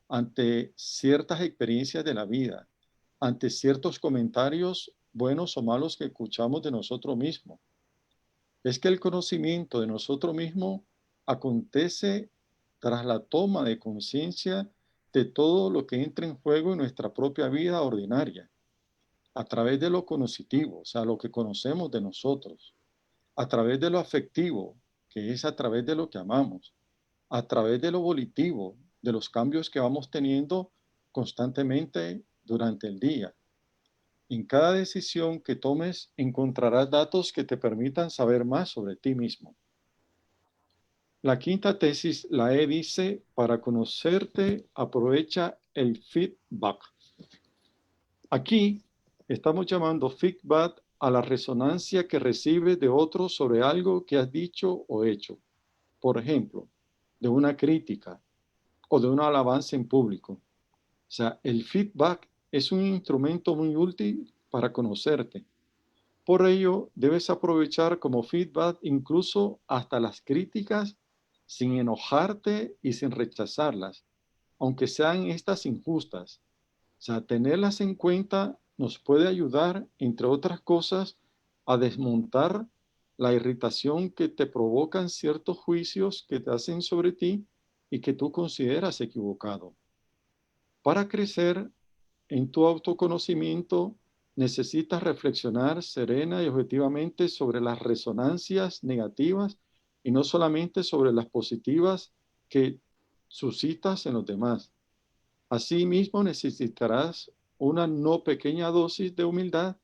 ante ciertas experiencias de la vida, ante ciertos comentarios buenos o malos que escuchamos de nosotros mismos. Es que el conocimiento de nosotros mismos acontece tras la toma de conciencia de todo lo que entra en juego en nuestra propia vida ordinaria, a través de lo cognitivo, o sea, lo que conocemos de nosotros, a través de lo afectivo, que es a través de lo que amamos, a través de lo volitivo, de los cambios que vamos teniendo constantemente durante el día. En cada decisión que tomes encontrarás datos que te permitan saber más sobre ti mismo. La quinta tesis, la E dice, para conocerte, aprovecha el feedback. Aquí estamos llamando feedback a la resonancia que recibes de otros sobre algo que has dicho o hecho. Por ejemplo, de una crítica o de una alabanza en público. O sea, el feedback es un instrumento muy útil para conocerte. Por ello, debes aprovechar como feedback incluso hasta las críticas sin enojarte y sin rechazarlas, aunque sean estas injustas. O sea, tenerlas en cuenta nos puede ayudar, entre otras cosas, a desmontar la irritación que te provocan ciertos juicios que te hacen sobre ti y que tú consideras equivocado. Para crecer en tu autoconocimiento, necesitas reflexionar serena y objetivamente sobre las resonancias negativas y no solamente sobre las positivas que suscitas en los demás. Asimismo, necesitarás una no pequeña dosis de humildad,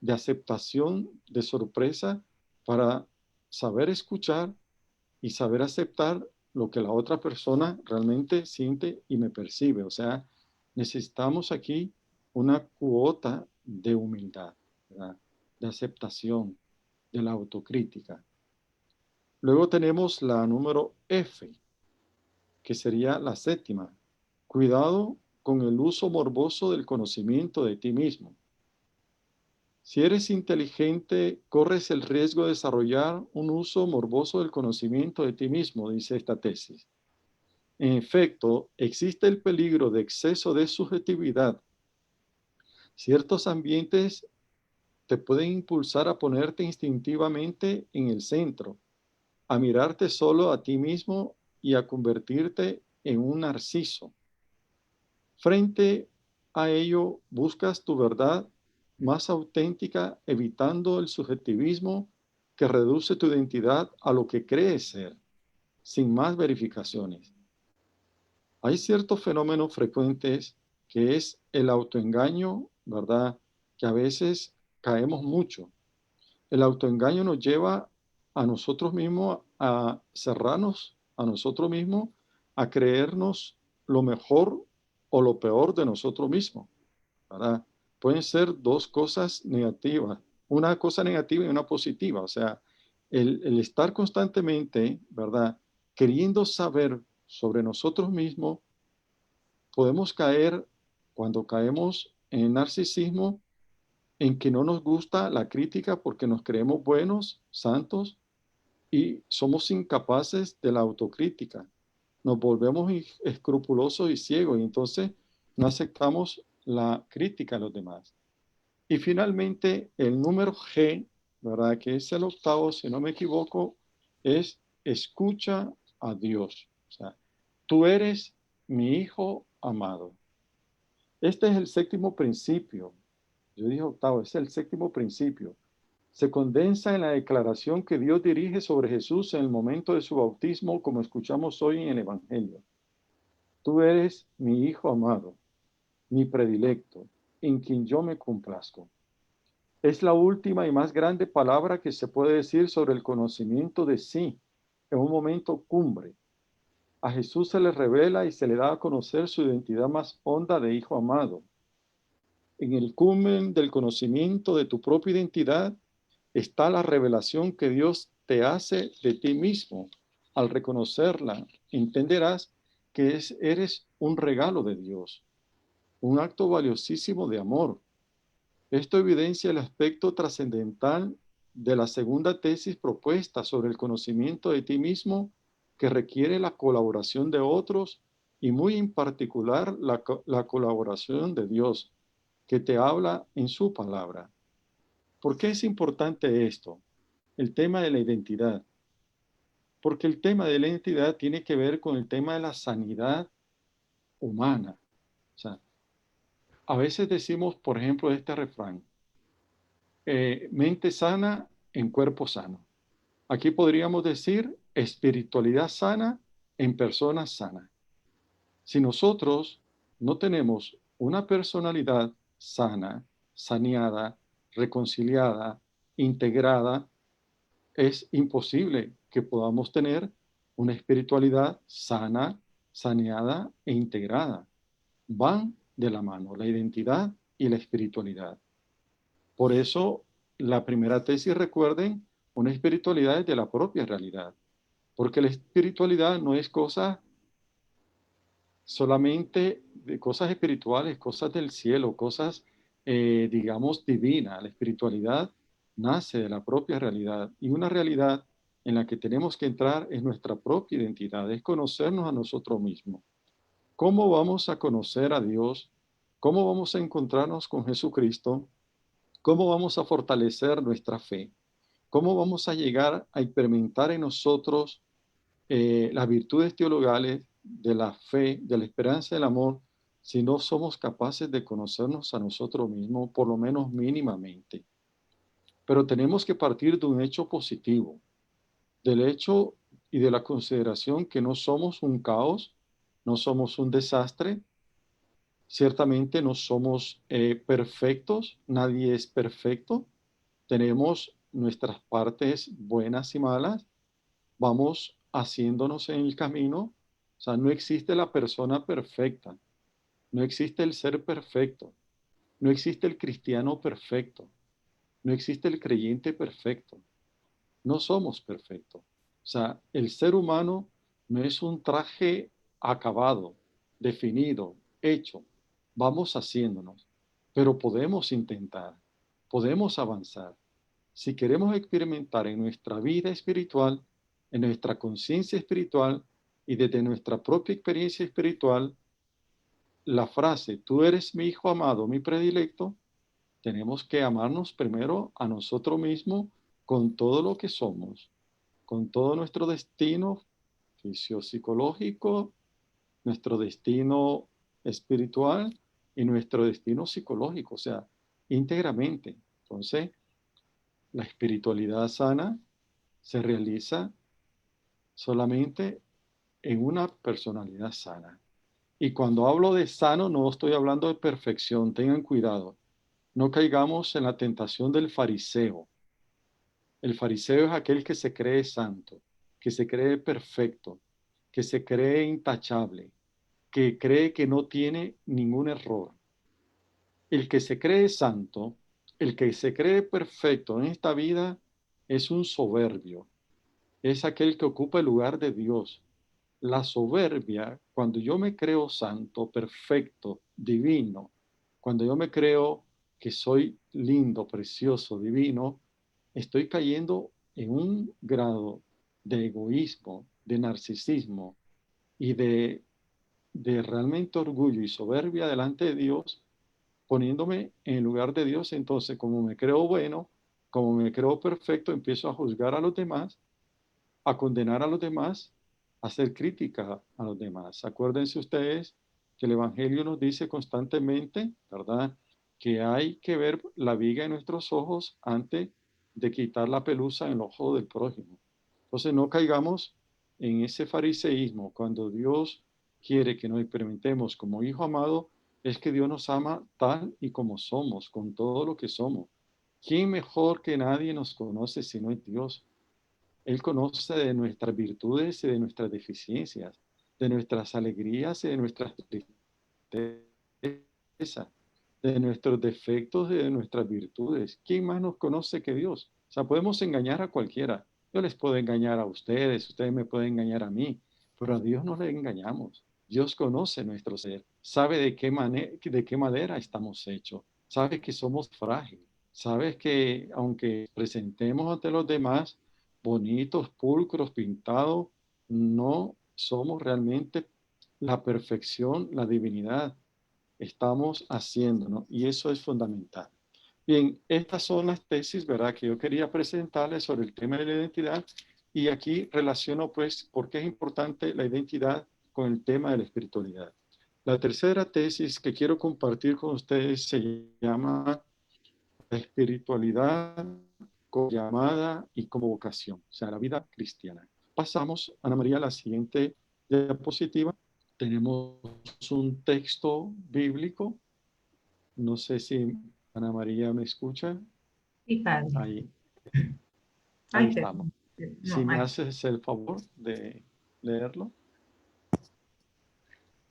de aceptación, de sorpresa, para saber escuchar y saber aceptar lo que la otra persona realmente siente y me percibe. O sea, necesitamos aquí una cuota de humildad, ¿verdad? De aceptación, de la autocrítica. Luego tenemos la número F, que sería la séptima. Cuidado con el uso morboso del conocimiento de ti mismo. Si eres inteligente, corres el riesgo de desarrollar un uso morboso del conocimiento de ti mismo, dice esta tesis. En efecto, existe el peligro de exceso de subjetividad. Ciertos ambientes te pueden impulsar a ponerte instintivamente en el centro, a mirarte solo a ti mismo y a convertirte en un narciso. Frente a ello, buscas tu verdad más auténtica, evitando el subjetivismo que reduce tu identidad a lo que crees ser, sin más verificaciones. Hay ciertos fenómenos frecuentes que es el autoengaño, ¿verdad? Que a veces caemos mucho. El autoengaño nos lleva a nosotros mismos a cerrarnos a nosotros mismos, a creernos lo mejor o lo peor de nosotros mismos, ¿verdad? Pueden ser dos cosas negativas, una cosa negativa y una positiva. O sea, el estar constantemente, ¿verdad?, queriendo saber sobre nosotros mismos, podemos caer, cuando caemos en el narcisismo, en que no nos gusta la crítica porque nos creemos buenos, santos, y somos incapaces de la autocrítica. Nos volvemos escrupulosos y ciegos, y entonces no aceptamos la crítica a los demás. Y finalmente, el número G, ¿verdad?, que es el octavo, si no me equivoco, es escucha a Dios. O sea, tú eres mi hijo amado. Este es el séptimo principio. Yo dije octavo, es el séptimo principio. Se condensa en la declaración que Dios dirige sobre Jesús en el momento de su bautismo, como escuchamos hoy en el Evangelio. Tú eres mi hijo amado, mi predilecto, en quien yo me complazco. Es la última y más grande palabra que se puede decir sobre el conocimiento de sí, en un momento cumbre. A Jesús se le revela y se le da a conocer su identidad más honda de hijo amado. En el culmen del conocimiento de tu propia identidad está la revelación que Dios te hace de ti mismo. Al reconocerla, entenderás que eres un regalo de Dios, un acto valiosísimo de amor. Esto evidencia el aspecto trascendental de la segunda tesis propuesta sobre el conocimiento de ti mismo, que requiere la colaboración de otros y muy en particular la colaboración de Dios, que te habla en su palabra. ¿Por qué es importante esto? El tema de la identidad. Porque el tema de la identidad tiene que ver con el tema de la sanidad humana. O sea, a veces decimos, por ejemplo, este refrán, mente sana en cuerpo sano. Aquí podríamos decir espiritualidad sana en personas sanas. Si nosotros no tenemos una personalidad sana, saneada, reconciliada, integrada, es imposible que podamos tener una espiritualidad sana, saneada e integrada. Van de la mano la identidad y la espiritualidad. Por eso, la primera tesis, recuerden, una espiritualidad es de la propia realidad. Porque la espiritualidad no es cosa solamente de cosas espirituales, cosas del cielo, cosas, digamos, divinas. La espiritualidad nace de la propia realidad, y una realidad en la que tenemos que entrar es nuestra propia identidad, es conocernos a nosotros mismos. ¿Cómo vamos a conocer a Dios? ¿Cómo vamos a encontrarnos con Jesucristo? ¿Cómo vamos a fortalecer nuestra fe? ¿Cómo vamos a llegar a experimentar en nosotros las virtudes teologales de la fe, de la esperanza y del amor, si no somos capaces de conocernos a nosotros mismos, por lo menos mínimamente? Pero tenemos que partir de un hecho positivo, del hecho y de la consideración que no somos un caos, no somos un desastre, ciertamente no somos perfectos, nadie es perfecto, tenemos nuestras partes buenas y malas, vamos haciéndonos en el camino. O sea, no existe la persona perfecta, no existe el ser perfecto, no existe el cristiano perfecto, no existe el creyente perfecto, no somos perfectos. O sea, el ser humano no es un traje acabado, definido, hecho. Vamos haciéndonos, pero podemos intentar, podemos avanzar. Si queremos experimentar en nuestra vida espiritual, en nuestra conciencia espiritual y desde nuestra propia experiencia espiritual, la frase, tú eres mi hijo amado, mi predilecto, tenemos que amarnos primero a nosotros mismos con todo lo que somos, con todo nuestro destino fisiopsicológico, nuestro destino espiritual y nuestro destino psicológico, o sea, íntegramente. Entonces, la espiritualidad sana se realiza solamente en una personalidad sana. Y cuando hablo de sano, no estoy hablando de perfección. Tengan cuidado. No caigamos en la tentación del fariseo. El fariseo es aquel que se cree santo, que se cree perfecto, que se cree intachable, que cree que no tiene ningún error. El que se cree santo, el que se cree perfecto en esta vida, es un soberbio. Es aquel que ocupa el lugar de Dios. La soberbia, cuando yo me creo santo, perfecto, divino, cuando yo me creo que soy lindo, precioso, divino, estoy cayendo en un grado de egoísmo, de narcisismo y de realmente orgullo y soberbia delante de Dios, poniéndome en el lugar de Dios. Entonces, como me creo bueno, como me creo perfecto, empiezo a juzgar a los demás, a condenar a los demás, a hacer crítica a los demás. Acuérdense ustedes que el Evangelio nos dice constantemente, ¿verdad?, que hay que ver la viga en nuestros ojos antes de quitar la pelusa en el ojo del prójimo. Entonces no caigamos en ese fariseísmo. Cuando Dios quiere que nos experimentemos como hijo amado, es que Dios nos ama tal y como somos, con todo lo que somos. ¿Quién mejor que nadie nos conoce si no es Dios? Él conoce de nuestras virtudes y de nuestras deficiencias, de nuestras alegrías y de nuestras tristezas, de nuestros defectos y de nuestras virtudes. ¿Quién más nos conoce que Dios? O sea, podemos engañar a cualquiera. Yo les puedo engañar a ustedes, ustedes me pueden engañar a mí, pero a Dios no le engañamos. Dios conoce nuestro ser, sabe de qué madera estamos hechos, sabe que somos frágiles, sabe que aunque presentemos ante los demás bonitos, pulcros, pintados, no somos realmente la perfección, la divinidad. Estamos haciéndonos, y eso es fundamental. Bien, estas son las tesis, ¿verdad?, que yo quería presentarles sobre el tema de la identidad, y aquí relaciono, pues, por qué es importante la identidad con el tema de la espiritualidad. La tercera tesis que quiero compartir con ustedes se llama la espiritualidad como llamada y como vocación, o sea, la vida cristiana. Pasamos, Ana María, a la siguiente diapositiva. Tenemos un texto bíblico. No sé si Ana María me escucha. Sí, padre. Ahí Ay, estamos. perdón. Si No, me ay. haces el favor de leerlo.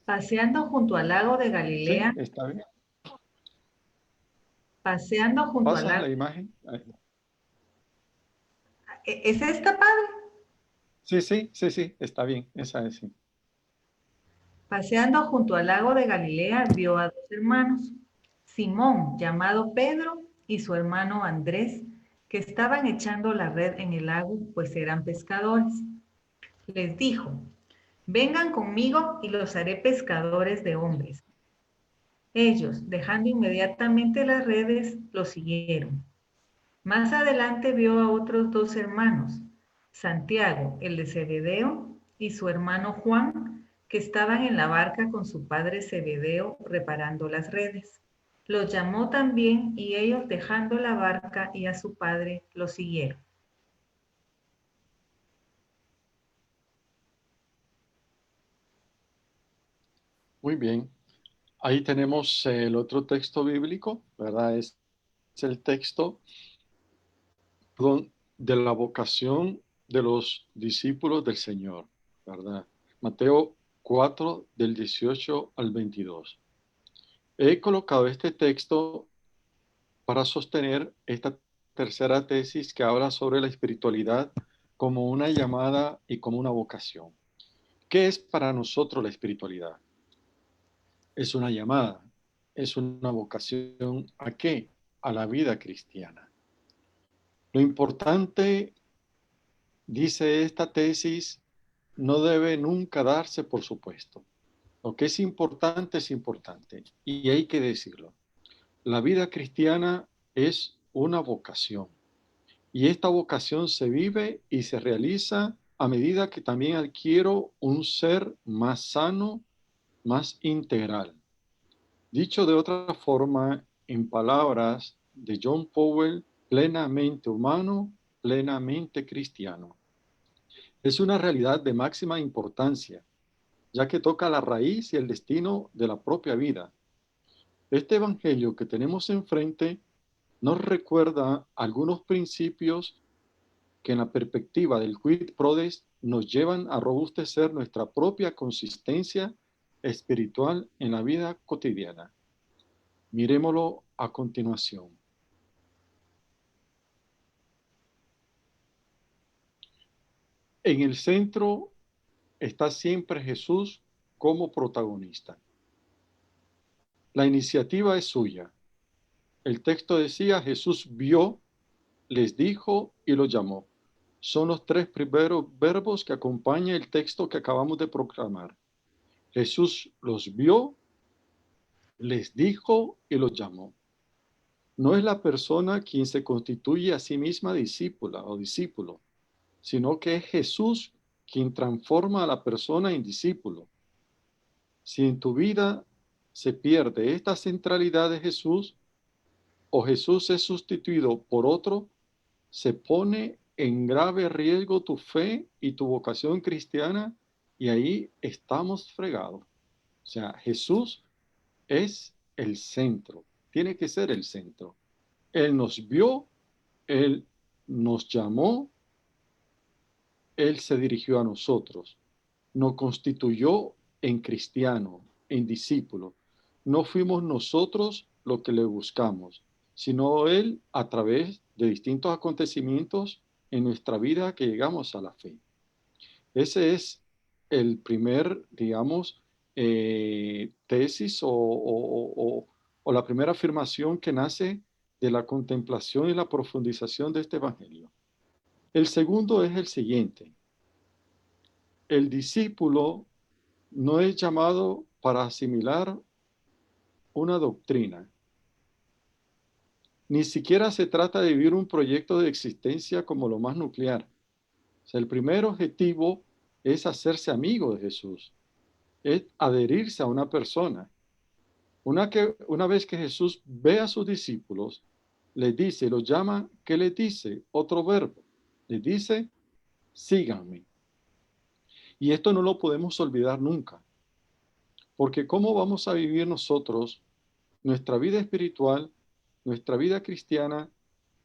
Paseando junto al lago de Sí, Galilea, está bien. paseando junto al ¿Pasas lago. la imagen? Ahí. ¿Es esta, padre? Sí, está bien. Esa es, sí. Paseando junto al lago de Galilea, vio a dos hermanos, Simón, llamado Pedro, y su hermano Andrés, que estaban echando la red en el lago, pues eran pescadores. Les dijo, vengan conmigo y los haré pescadores de hombres. Ellos, dejando inmediatamente las redes, lo siguieron. Más adelante vio a otros dos hermanos, Santiago, el de Zebedeo, y su hermano Juan, que estaban en la barca con su padre Zebedeo reparando las redes. Los llamó también y ellos, dejando la barca y a su padre, lo siguieron. Muy bien. Ahí tenemos el otro texto bíblico, ¿verdad? Es el texto de la vocación de los discípulos del Señor, ¿verdad? Mateo 4, del 18 al 22. He colocado este texto para sostener esta tercera tesis que habla sobre la espiritualidad como una llamada y como una vocación. ¿Qué es para nosotros la espiritualidad? Es una llamada, es una vocación. ¿A qué? A la vida cristiana. Lo importante, dice esta tesis, no debe nunca darse por supuesto. Lo que es importante y hay que decirlo. La vida cristiana es una vocación y esta vocación se vive y se realiza a medida que también adquiero un ser más sano, más integral. Dicho de otra forma, en palabras de John Powell, plenamente humano, plenamente cristiano. Es una realidad de máxima importancia, ya que toca la raíz y el destino de la propia vida. Este evangelio que tenemos enfrente nos recuerda algunos principios que en la perspectiva del quid prodest nos llevan a robustecer nuestra propia consistencia espiritual en la vida cotidiana. Miremoslo a continuación. En el centro está siempre Jesús como protagonista. La iniciativa es suya. El texto decía, Jesús vio, les dijo y los llamó. Son los tres primeros verbos que acompañan el texto que acabamos de proclamar. Jesús los vio, les dijo y los llamó. No es la persona quien se constituye a sí misma discípula o discípulo, sino que es Jesús quien transforma a la persona en discípulo. Si en tu vida se pierde esta centralidad de Jesús, o Jesús es sustituido por otro, se pone en grave riesgo tu fe y tu vocación cristiana, y ahí estamos fregados. O sea, Jesús es el centro, tiene que ser el centro. Él nos vio, Él nos llamó, Él se dirigió a nosotros, nos constituyó en cristiano, en discípulo. No fuimos nosotros lo que le buscamos, sino Él a través de distintos acontecimientos en nuestra vida que llegamos a la fe. Ese es el primer, digamos, tesis o la primera afirmación que nace de la contemplación y la profundización de este evangelio. El segundo es el siguiente. El discípulo no es llamado para asimilar una doctrina. Ni siquiera se trata de vivir un proyecto de existencia como lo más nuclear. O sea, el primer objetivo es hacerse amigo de Jesús, es adherirse a una persona. Una vez que Jesús ve a sus discípulos, les dice, los llama, ¿qué les dice? Otro verbo. Les dice, síganme. Y esto no lo podemos olvidar nunca. Porque ¿cómo vamos a vivir nosotros nuestra vida espiritual, nuestra vida cristiana,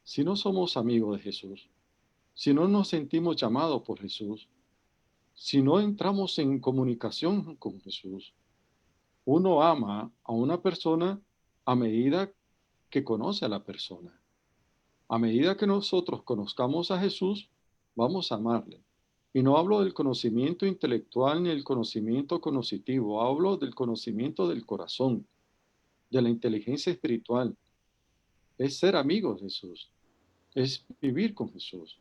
si no somos amigos de Jesús? Si no nos sentimos llamados por Jesús, si no entramos en comunicación con Jesús. Uno ama a una persona a medida que conoce a la persona. A medida que nosotros conozcamos a Jesús, vamos a amarle. Y no hablo del conocimiento intelectual ni del conocimiento cognitivo, hablo del conocimiento del corazón, de la inteligencia espiritual. Es ser amigos de Jesús, es vivir con Jesús.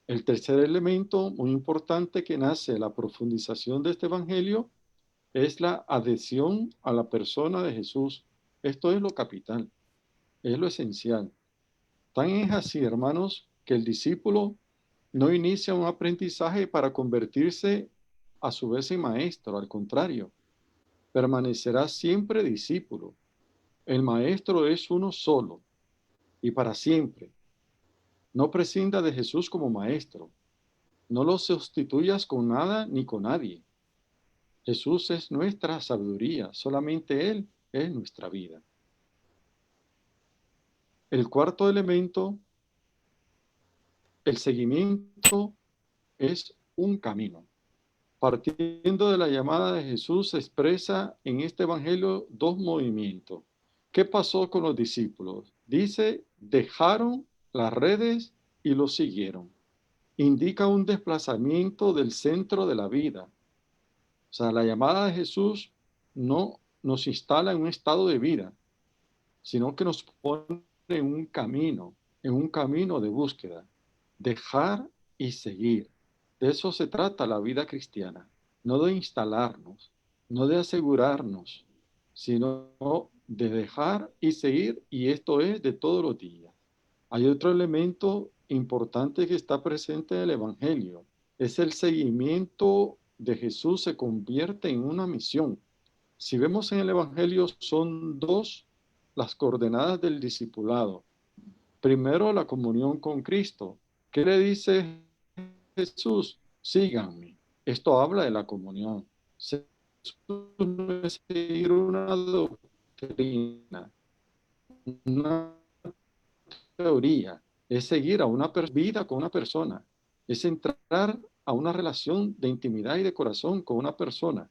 El tercer elemento muy importante que nace de la profundización de este evangelio es la adhesión a la persona de Jesús. Esto es lo capital, es lo esencial. Tan es así, hermanos, que el discípulo no inicia un aprendizaje para convertirse a su vez en maestro, al contrario, permanecerá siempre discípulo. El maestro es uno solo y para siempre. No prescinda de Jesús como maestro. No lo sustituyas con nada ni con nadie. Jesús es nuestra sabiduría, solamente Él es nuestra vida. El cuarto elemento, el seguimiento, es un camino. Partiendo de la llamada de Jesús, se expresa en este evangelio dos movimientos. ¿Qué pasó con los discípulos? Dice, dejaron las redes y lo siguieron. Indica un desplazamiento del centro de la vida. O sea, la llamada de Jesús no nos instala en un estado de vida, sino que nos pone en un camino de búsqueda. Dejar y seguir. De eso se trata la vida cristiana. No de instalarnos, no de asegurarnos, sino de dejar y seguir, y esto es de todos los días. Hay otro elemento importante que está presente en el Evangelio. Es el seguimiento de Jesús se convierte en una misión. Si vemos en el Evangelio, son dos las coordenadas del discipulado. Primero, la comunión con Cristo. ¿Qué le dice Jesús? Síganme. Esto habla de la comunión. Jesús no es seguir una doctrina, una teoría, es seguir a una vida con una persona, es entrar a una relación de intimidad y de corazón con una persona,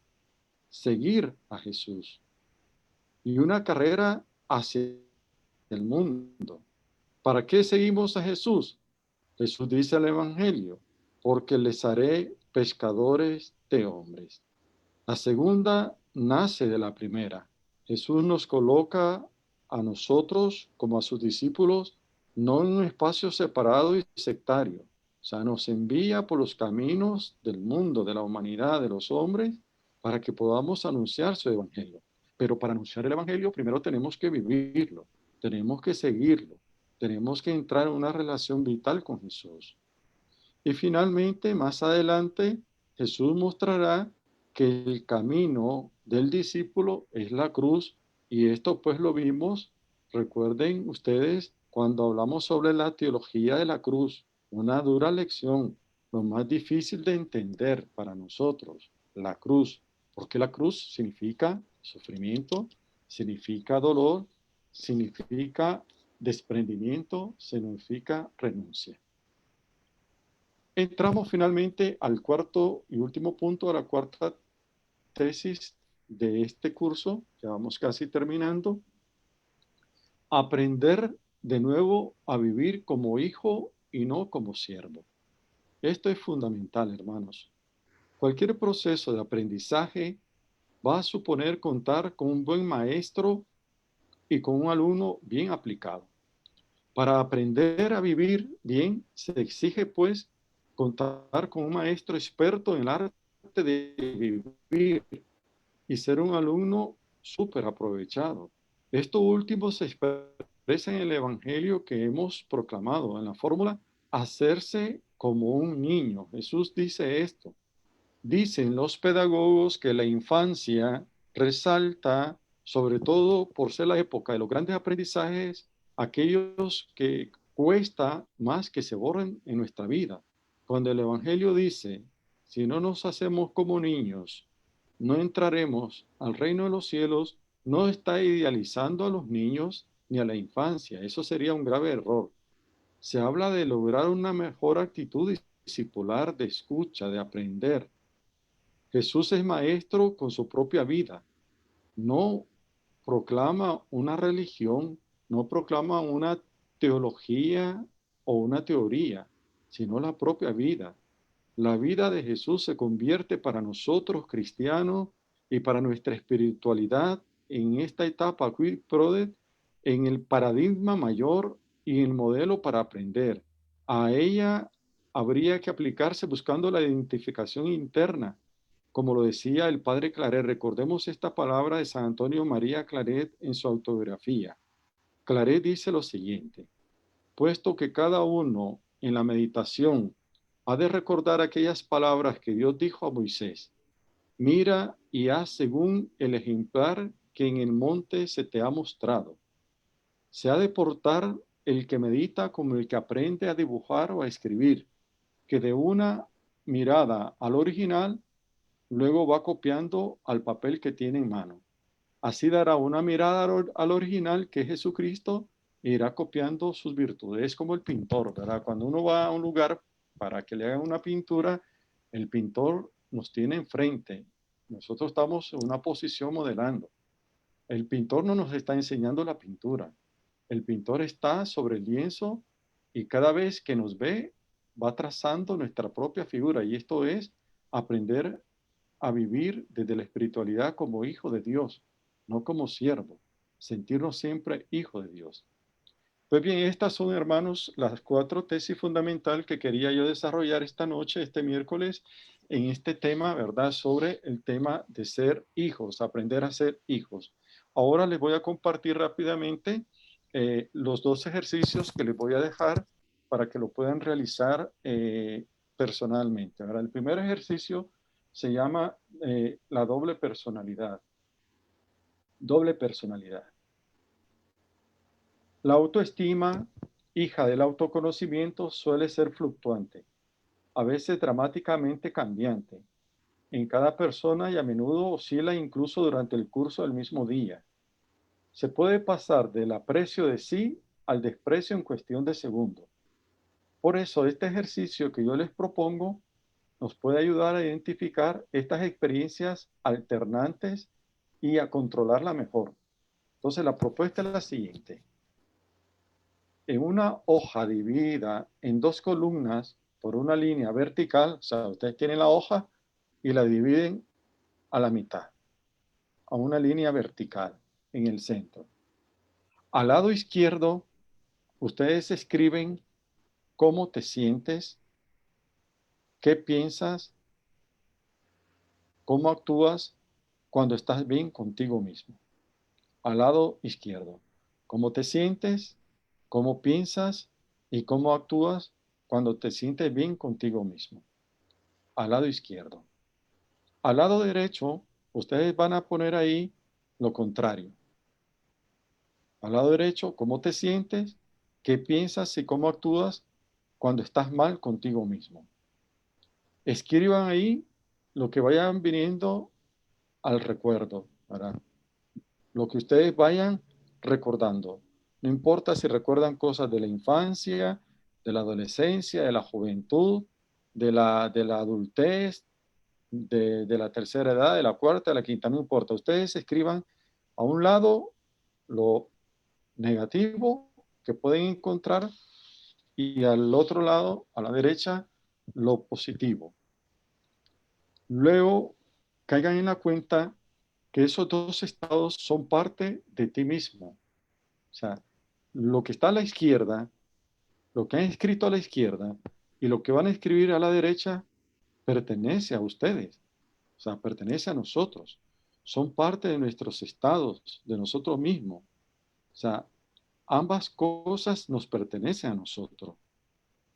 seguir a Jesús y una carrera hacia el mundo. ¿Para qué seguimos a Jesús? Jesús dice al Evangelio, porque les haré pescadores de hombres. La segunda nace de la primera. Jesús nos coloca a nosotros como a sus discípulos no en un espacio separado y sectario. O sea, nos envía por los caminos del mundo, de la humanidad, de los hombres, para que podamos anunciar su evangelio. Pero para anunciar el evangelio primero tenemos que vivirlo, tenemos que seguirlo, tenemos que entrar en una relación vital con Jesús. Y finalmente, más adelante, Jesús mostrará que el camino del discípulo es la cruz, y esto pues lo vimos, recuerden ustedes, cuando hablamos sobre la teología de la cruz, una dura lección, lo más difícil de entender para nosotros, la cruz, porque la cruz significa sufrimiento, significa dolor, significa desprendimiento, significa renuncia. Entramos finalmente al cuarto y último punto, a la cuarta tesis de este curso, ya vamos casi terminando. Aprender de nuevo a vivir como hijo y no como siervo. Esto es fundamental, hermanos. Cualquier proceso de aprendizaje va a suponer contar con un buen maestro y con un alumno bien aplicado. Para aprender a vivir bien, se exige, pues, contar con un maestro experto en el arte de vivir y ser un alumno súper aprovechado. Esto último se expresa en el evangelio que hemos proclamado, en la fórmula hacerse como un niño. Jesús dice esto. Dicen los pedagogos que la infancia resalta, sobre todo por ser la época de los grandes aprendizajes, aquellos que cuesta más que se borren en nuestra vida. Cuando el Evangelio dice, si no nos hacemos como niños, no entraremos al reino de los cielos, no está idealizando a los niños ni a la infancia. Eso sería un grave error. Se habla de lograr una mejor actitud discipular, de escucha, de aprender. Jesús es maestro con su propia vida. No proclama una religión, no proclama una teología o una teoría, sino la propia vida. La vida de Jesús se convierte para nosotros cristianos y para nuestra espiritualidad en esta etapa quid prodest en el paradigma mayor y el modelo para aprender. A ella habría que aplicarse buscando la identificación interna, como lo decía el padre Claret. Recordemos esta palabra de San Antonio María Claret en su autobiografía. Claret dice lo siguiente: puesto que cada uno en la meditación ha de recordar aquellas palabras que Dios dijo a Moisés, mira y haz según el ejemplar que en el monte se te ha mostrado. Se ha de portar el que medita como el que aprende a dibujar o a escribir, que de una mirada al original, luego va copiando al papel que tiene en mano. Así dará una mirada al original, que es Jesucristo, e irá copiando sus virtudes. Es como el pintor, ¿verdad? Cuando uno va a un lugar para que le hagan una pintura, el pintor nos tiene enfrente. Nosotros estamos en una posición modelando. El pintor no nos está enseñando la pintura. El pintor está sobre el lienzo y cada vez que nos ve, va trazando nuestra propia figura. Y esto es aprender a vivir desde la espiritualidad como hijo de Dios, no como siervo. Sentirnos siempre hijo de Dios. Pues bien, estas son, hermanos, las 4 tesis fundamentales que quería yo desarrollar esta noche, este miércoles, en este tema, ¿verdad? Sobre el tema de ser hijos, aprender a ser hijos. Ahora les voy a compartir rápidamente los 2 ejercicios que les voy a dejar para que lo puedan realizar personalmente. Ahora, el primer ejercicio se llama la doble personalidad. Doble personalidad. La autoestima, hija del autoconocimiento, suele ser fluctuante, a veces dramáticamente cambiante, en cada persona y a menudo oscila incluso durante el curso del mismo día. Se puede pasar del aprecio de sí al desprecio en cuestión de segundos. Por eso, este ejercicio que yo les propongo nos puede ayudar a identificar estas experiencias alternantes y a controlarla mejor. Entonces, la propuesta es la siguiente. En una hoja dividida en 2 columnas por una línea vertical, o sea, ustedes tienen la hoja y la dividen a la mitad, a una línea vertical en el centro. Al lado izquierdo, ustedes escriben cómo te sientes, qué piensas, cómo actúas cuando estás bien contigo mismo. Al lado izquierdo, cómo te sientes, cómo piensas y cómo actúas cuando te sientes bien contigo mismo. Al lado izquierdo. Al lado derecho, ustedes van a poner ahí lo contrario. Al lado derecho, cómo te sientes, qué piensas y cómo actúas cuando estás mal contigo mismo. Escriban ahí lo que vayan viniendo al recuerdo, ¿verdad? Lo que ustedes vayan recordando. No importa si recuerdan cosas de la infancia, de la adolescencia, de la juventud, de la adultez, de la tercera edad, de la cuarta, de la quinta, no importa. Ustedes escriban a un lado lo negativo que pueden encontrar y al otro lado, a la derecha, lo positivo. Luego, caigan en la cuenta que esos 2 estados son parte de ti mismo. O sea, lo que está a la izquierda, lo que han escrito a la izquierda y lo que van a escribir a la derecha pertenece a ustedes. O sea, pertenece a nosotros. Son parte de nuestros estados, de nosotros mismos. O sea, ambas cosas nos pertenecen a nosotros.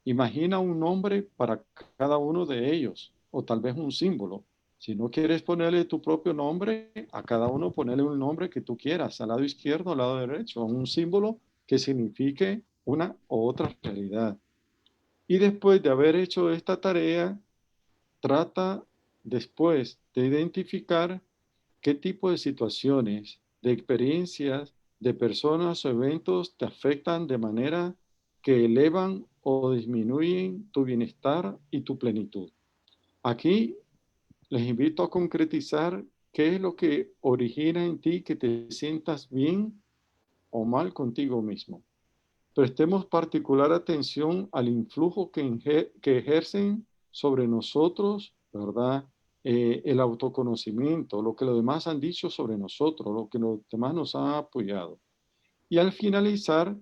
Imagina un nombre para cada uno de ellos, o tal vez un símbolo. Si no quieres ponerle tu propio nombre, a cada uno ponerle un nombre que tú quieras, al lado izquierdo, al lado derecho, un símbolo que signifique una u otra realidad. Y después de haber hecho esta tarea, trata después de identificar qué tipo de situaciones, de experiencias, de personas o eventos te afectan de manera que elevan o disminuyen tu bienestar y tu plenitud. Aquí les invito a concretizar qué es lo que origina en ti que te sientas bien o mal contigo mismo. Prestemos particular atención al influjo que ejercen sobre nosotros, ¿verdad? El autoconocimiento, lo que los demás han dicho sobre nosotros, lo que los demás nos han apoyado. Y al finalizar,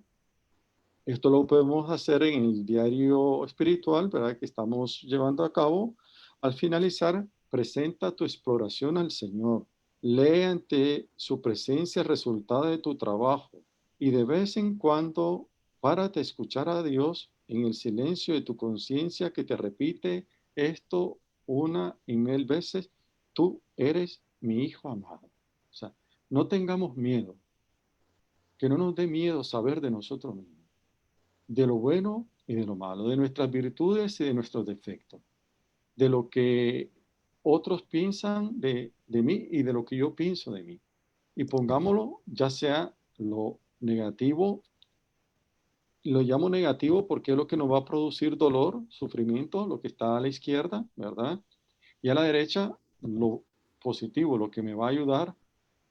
esto lo podemos hacer en el diario espiritual, ¿verdad? Que estamos llevando a cabo. Al finalizar, presenta tu exploración al Señor. Lee ante su presencia el resultado de tu trabajo y de vez en cuando párate a escuchar a Dios en el silencio de tu conciencia que te repite esto una y mil veces. Tú eres mi hijo amado. O sea, no tengamos miedo. Que no nos dé miedo saber de nosotros mismos, de lo bueno y de lo malo, de nuestras virtudes y de nuestros defectos, de lo que otros piensan de mí y de lo que yo pienso de mí. Y pongámoslo, ya sea lo negativo, lo llamo negativo porque es lo que nos va a producir dolor, sufrimiento, lo que está a la izquierda, ¿verdad? Y a la derecha, lo positivo, lo que me va a ayudar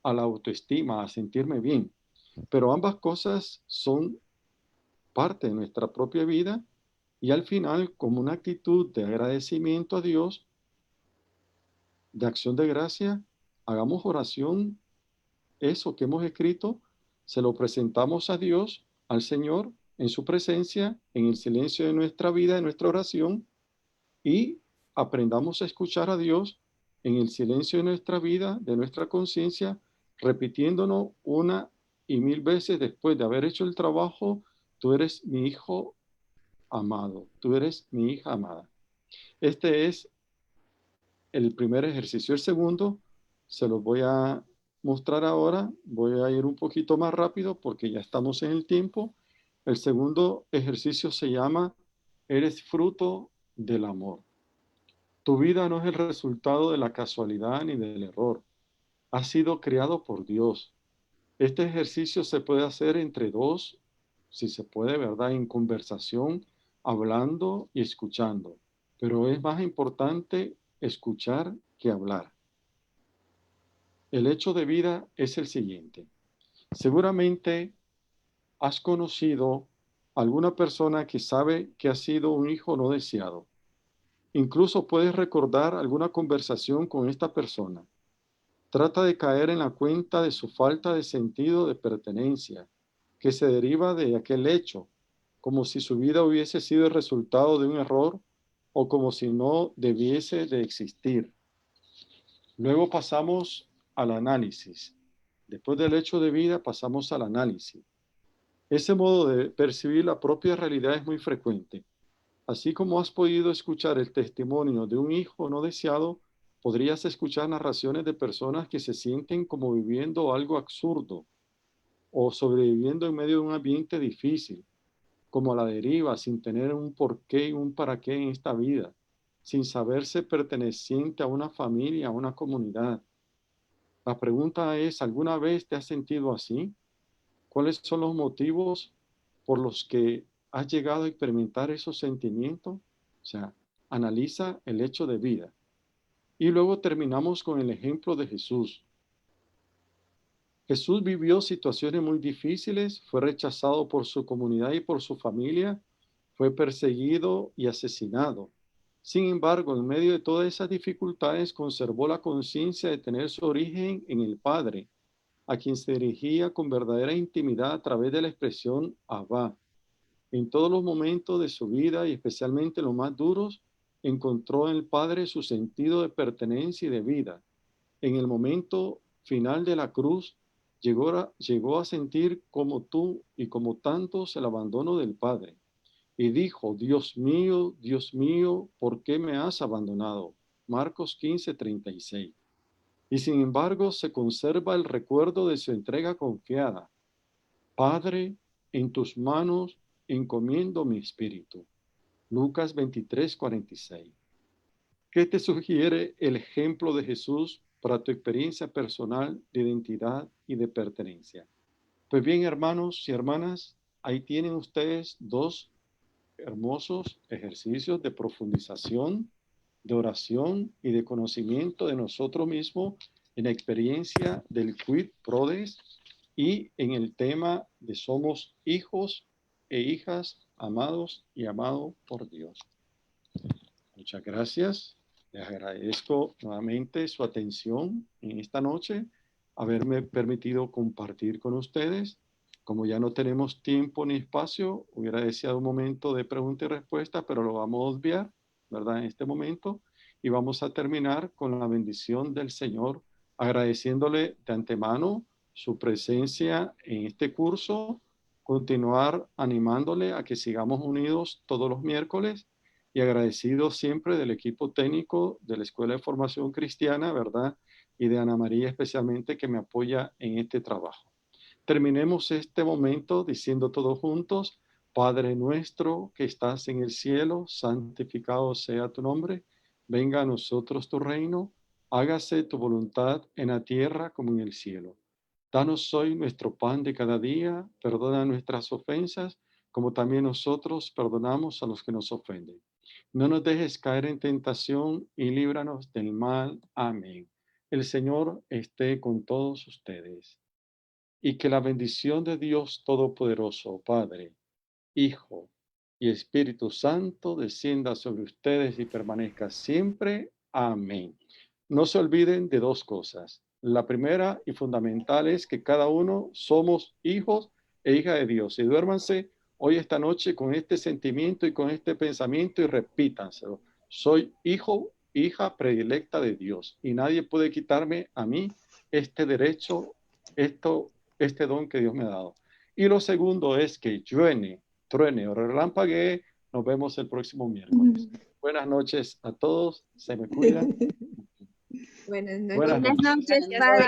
a la autoestima, a sentirme bien. Pero ambas cosas son parte de nuestra propia vida y al final, como una actitud de agradecimiento a Dios, de acción de gracia, hagamos oración, eso que hemos escrito, se lo presentamos a Dios, al Señor, en su presencia, en el silencio de nuestra vida, de nuestra oración, y aprendamos a escuchar a Dios en el silencio de nuestra vida, de nuestra conciencia, repitiéndonos una y mil veces después de haber hecho el trabajo: tú eres mi hijo amado, tú eres mi hija amada. Este es el primer ejercicio. El segundo se los voy a mostrar ahora. Voy a ir un poquito más rápido porque ya estamos en el tiempo. El segundo ejercicio se llama eres fruto del amor. Tu vida no es el resultado de la casualidad ni del error. Has sido creado por Dios. Este ejercicio se puede hacer entre dos, si se puede, ¿verdad? En conversación, hablando y escuchando. Pero es más importante escuchar que hablar. El hecho de vida es el siguiente. Seguramente has conocido a alguna persona que sabe que ha sido un hijo no deseado. Incluso puedes recordar alguna conversación con esta persona. Trata de caer en la cuenta de su falta de sentido de pertenencia, que se deriva de aquel hecho, como si su vida hubiese sido el resultado de un error o como si no debiese de existir. Luego pasamos al análisis. Después del hecho de vida pasamos al análisis. Ese modo de percibir la propia realidad es muy frecuente. Así como has podido escuchar el testimonio de un hijo no deseado, podrías escuchar narraciones de personas que se sienten como viviendo algo absurdo o sobreviviendo en medio de un ambiente difícil, como a la deriva, sin tener un porqué y un para qué en esta vida, sin saberse perteneciente a una familia, a una comunidad. La pregunta es, ¿alguna vez te has sentido así? ¿Cuáles son los motivos por los que has llegado a experimentar esos sentimientos? O sea, analiza el hecho de vida. Y luego terminamos con el ejemplo de Jesús. Jesús vivió situaciones muy difíciles, fue rechazado por su comunidad y por su familia, fue perseguido y asesinado. Sin embargo, en medio de todas esas dificultades, conservó la conciencia de tener su origen en el Padre, a quien se dirigía con verdadera intimidad a través de la expresión Abba. En todos los momentos de su vida y especialmente en los más duros, encontró en el Padre su sentido de pertenencia y de vida. En el momento final de la cruz, llegó a sentir como tú y como tantos el abandono del Padre. Y dijo: Dios mío, ¿por qué me has abandonado? Marcos 15:36. Y sin embargo se conserva el recuerdo de su entrega confiada. Padre, en tus manos encomiendo mi espíritu. Lucas 23:46. ¿Qué te sugiere el ejemplo de Jesús para tu experiencia personal de identidad y de pertenencia? Pues bien, hermanos y hermanas, ahí tienen ustedes dos hermosos ejercicios de profundización, de oración y de conocimiento de nosotros mismos en la experiencia del quid prodest y en el tema de somos hijos e hijas amados y amados por Dios. Muchas gracias. Les agradezco nuevamente su atención en esta noche, haberme permitido compartir con ustedes. Como ya no tenemos tiempo ni espacio, hubiera deseado un momento de pregunta y respuesta, pero lo vamos a obviar, ¿verdad? En este momento. Y vamos a terminar con la bendición del Señor, agradeciéndole de antemano su presencia en este curso, continuar animándole a que sigamos unidos todos los miércoles y agradecido siempre del equipo técnico de la Escuela de Formación Cristiana, ¿verdad? Y de Ana María especialmente, que me apoya en este trabajo. Terminemos este momento diciendo todos juntos: Padre nuestro que estás en el cielo, santificado sea tu nombre, venga a nosotros tu reino, hágase tu voluntad en la tierra como en el cielo. Danos hoy nuestro pan de cada día, perdona nuestras ofensas, como también nosotros perdonamos a los que nos ofenden. No nos dejes caer en tentación y líbranos del mal. Amén. El Señor esté con todos ustedes. Y que la bendición de Dios Todopoderoso, Padre, Hijo y Espíritu Santo descienda sobre ustedes y permanezca siempre. Amén. No se olviden de dos cosas. La primera y fundamental es que cada uno somos hijos e hijas de Dios. Y duérmanse hoy esta noche con este sentimiento y con este pensamiento y repítanselo. Soy hijo, hija predilecta de Dios y nadie puede quitarme a mí este derecho, este don que Dios me ha dado. Y lo segundo es que truene o relampaguee. Nos vemos el próximo miércoles. Buenas noches a todos. Se me cuidan. Buenas noches. Buenas noches. Buenas noches, padre.